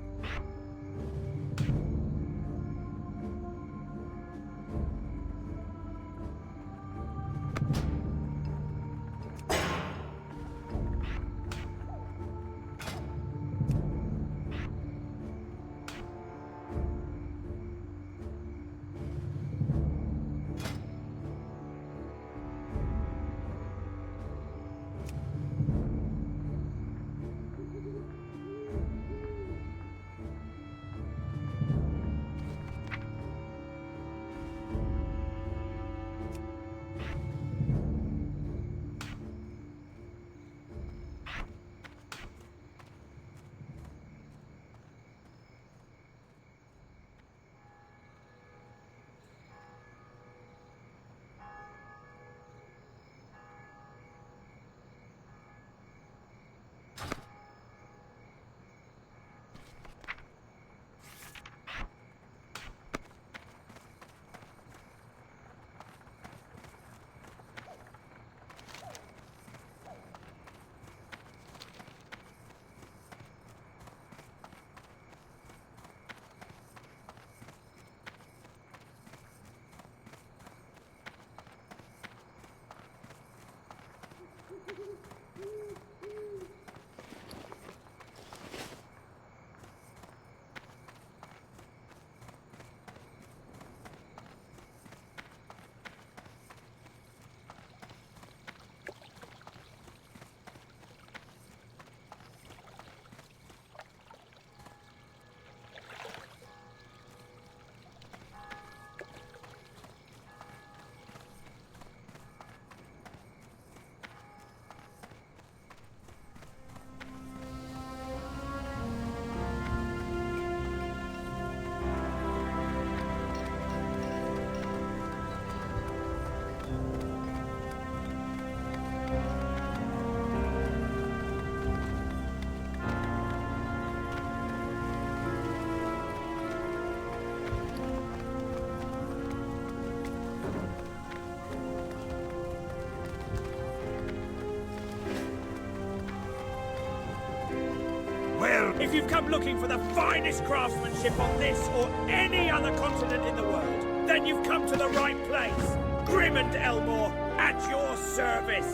If you've come looking for the finest craftsmanship on this or any other continent in the world, then you've come to the right place. Grim and Elmore, at your service.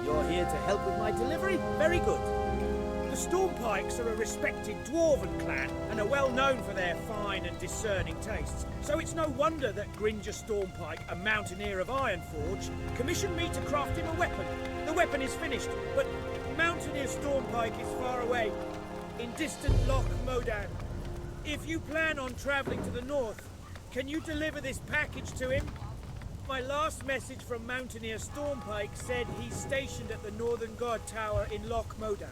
You're here to help with my delivery? Very good. The Stormpikes are a respected dwarven clan and are well known for their fine and discerning tastes. So it's no wonder that Gringer Stormpike, a mountaineer of Ironforge, commissioned me to craft him a weapon. The weapon is finished, but Mountaineer Stormpike is far away, in distant Loch Modan. If you plan on travelling to the north, can you deliver this package to him? My last message from Mountaineer Stormpike said he's stationed at the Northern Guard Tower in Loch Modan.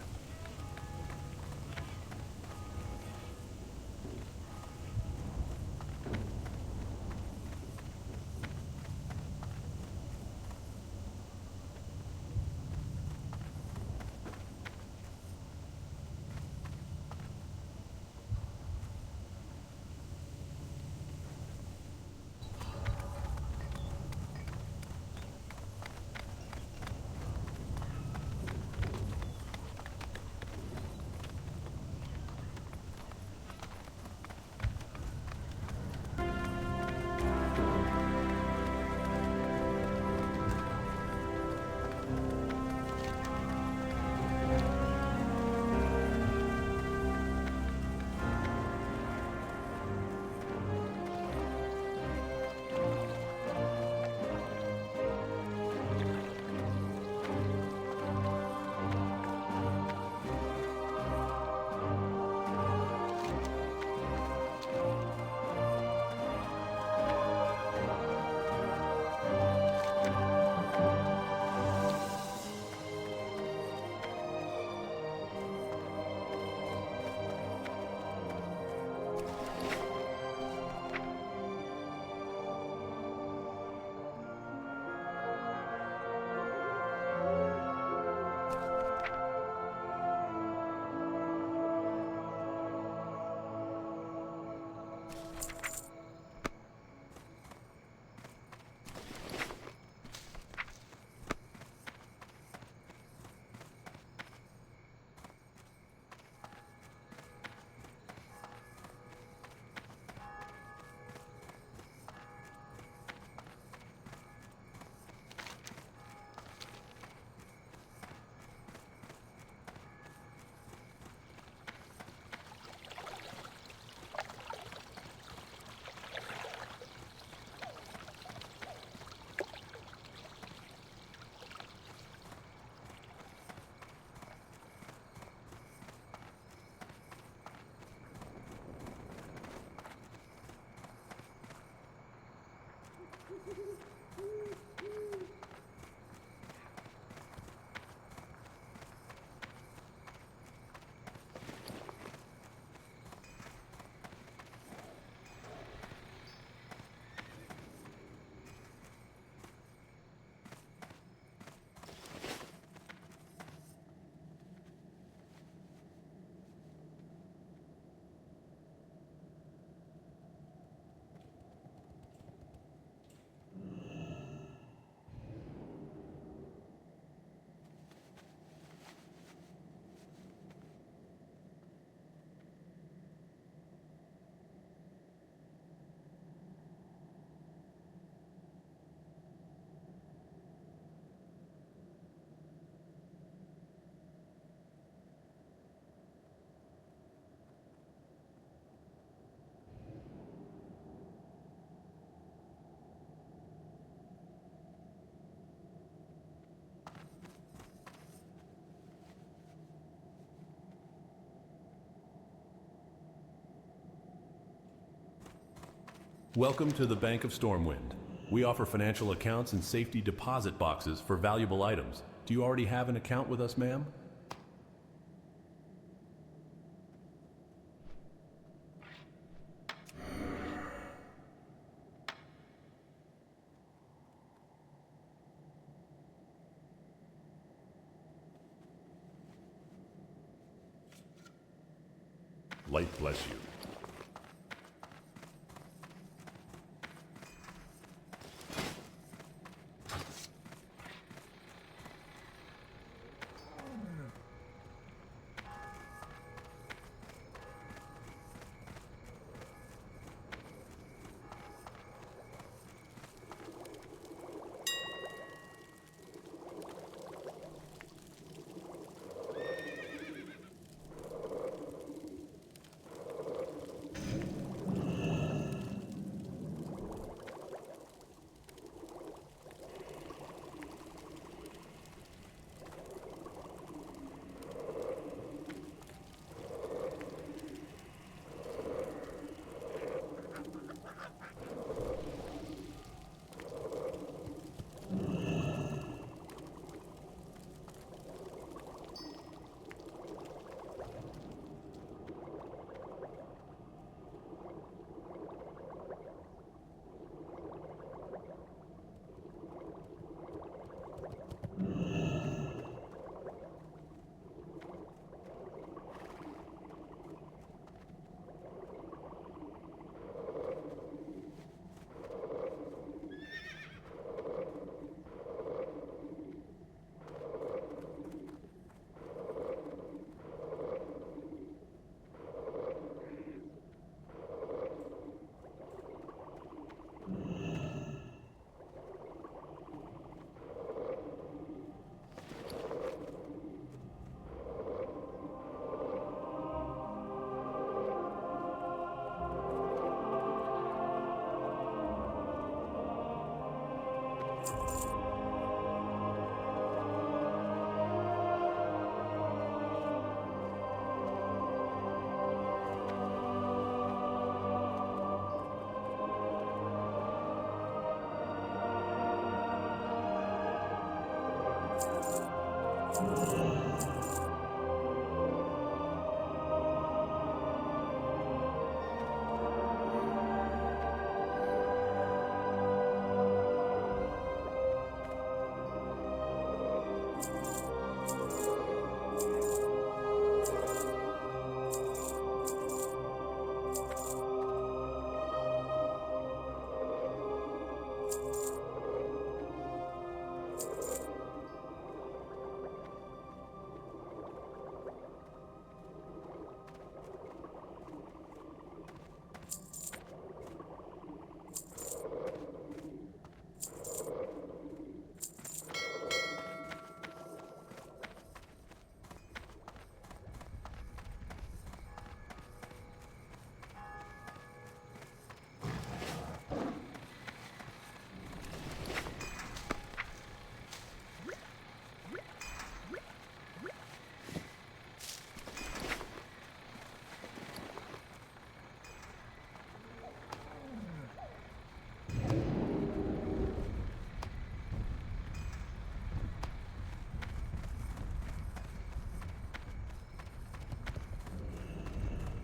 Welcome to the Bank of Stormwind. We offer financial accounts and safety deposit boxes for valuable items. Do you already have an account with us, ma'am? Light bless you.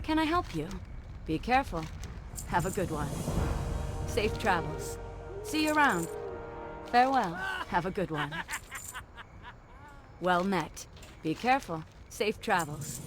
Can I help you? Be careful. Have a good one. Safe travels. See you around. Farewell. Have a good one. Well met. Be careful. Safe travels.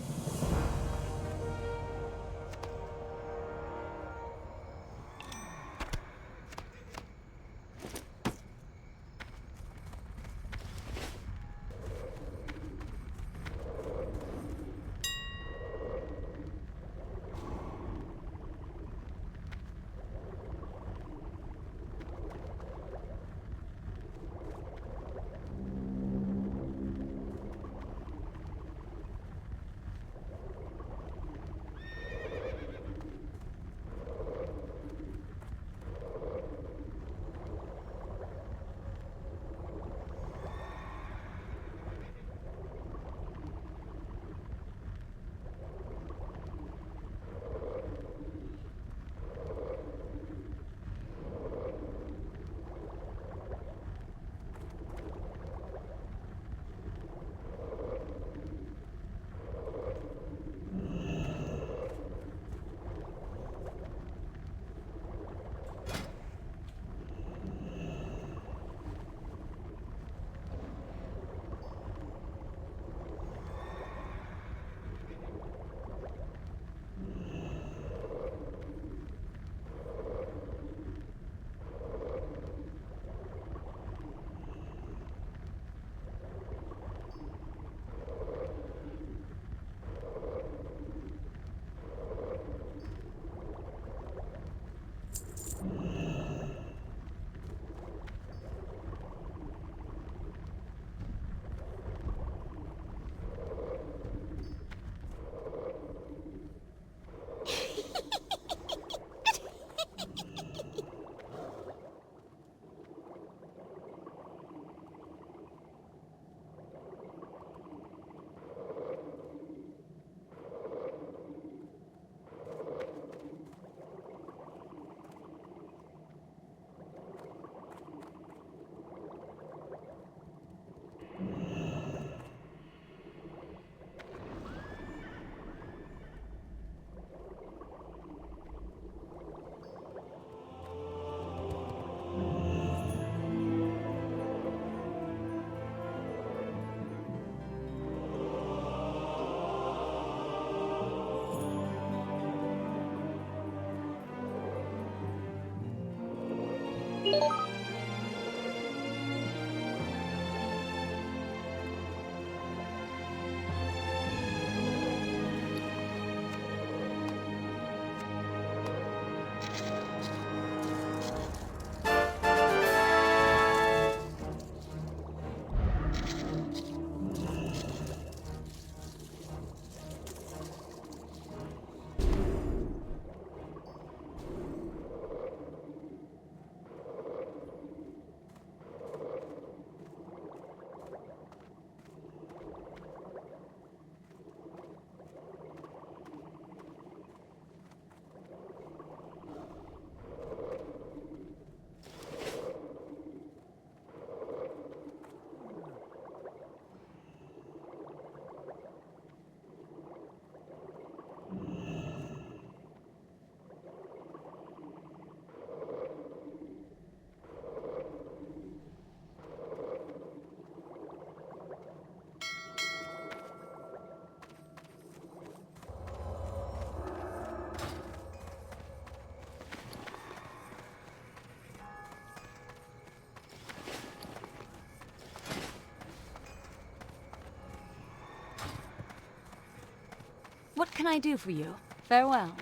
can I do for you? Farewell.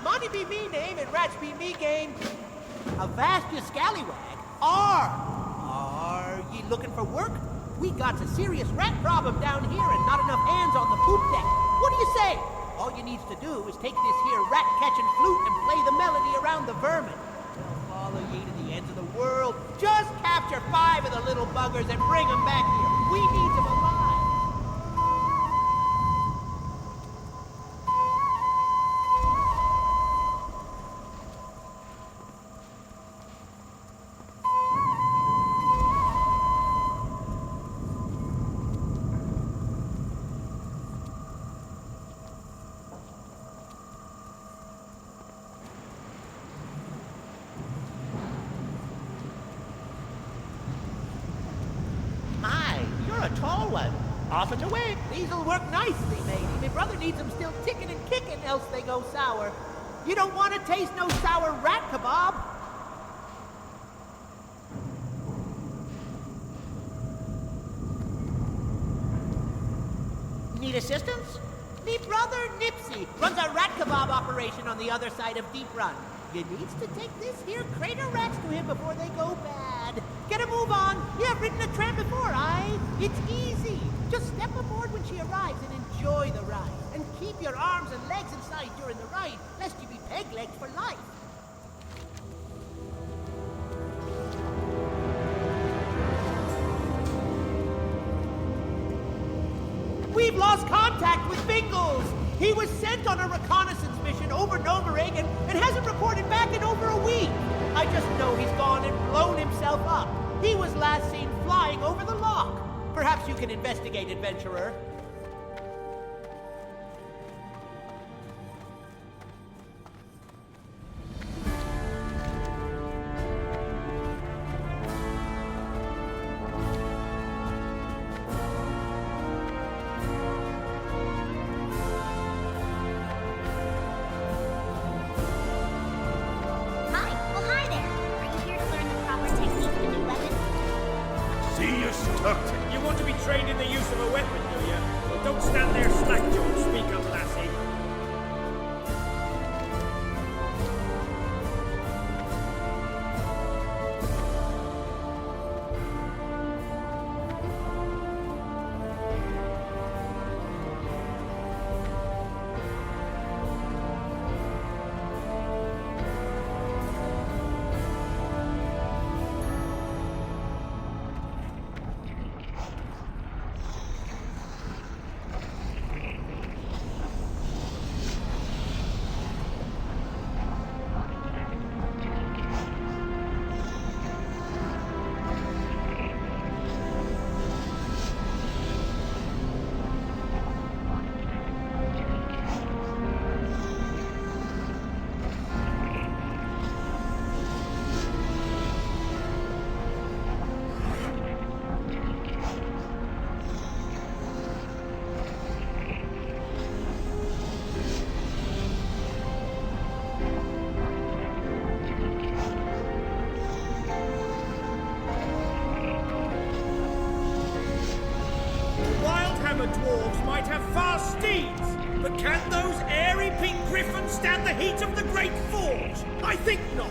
Monty be me name and rats be me game. Avast scallywag. Are ye looking for work? We got a serious rat problem down here and not enough hands on the poop deck. What do you say? All you needs to do is take this here rat-catching flute and play the melody around the vermin. They'll follow ye to the ends of the world. Just capture 5 of the little buggers and bring them back here. We need them alive. A tall one. Off and away. These'll work nicely, matey. My brother needs them still ticking and kicking, else they go sour. You don't want to taste no sour rat kebab. Need assistance? Me brother Nipsey runs a rat kebab operation on the other side of Deep Run. You needs to take this here crate of rats to him before they go bad. Get a move on. You have ridden a tram before, aye? It's easy. Just step aboard when she arrives and enjoy the ride. And keep your arms and legs inside during the ride, lest you be peg-legged for life. We've lost contact with Bingles. He was sent on a reconnaissance mission over Novaregan and hasn't reported back in over a week. I just know he's gone and blown himself up. He was last seen flying over the lock. Perhaps you can investigate, adventurer. You want to be trained in the use of a weapon, do you? Well, don't stand there slack-jawed. Speak up, lassie. Dwarves might have fast steeds, but can those airy pink griffins stand the heat of the Great Forge? I think not.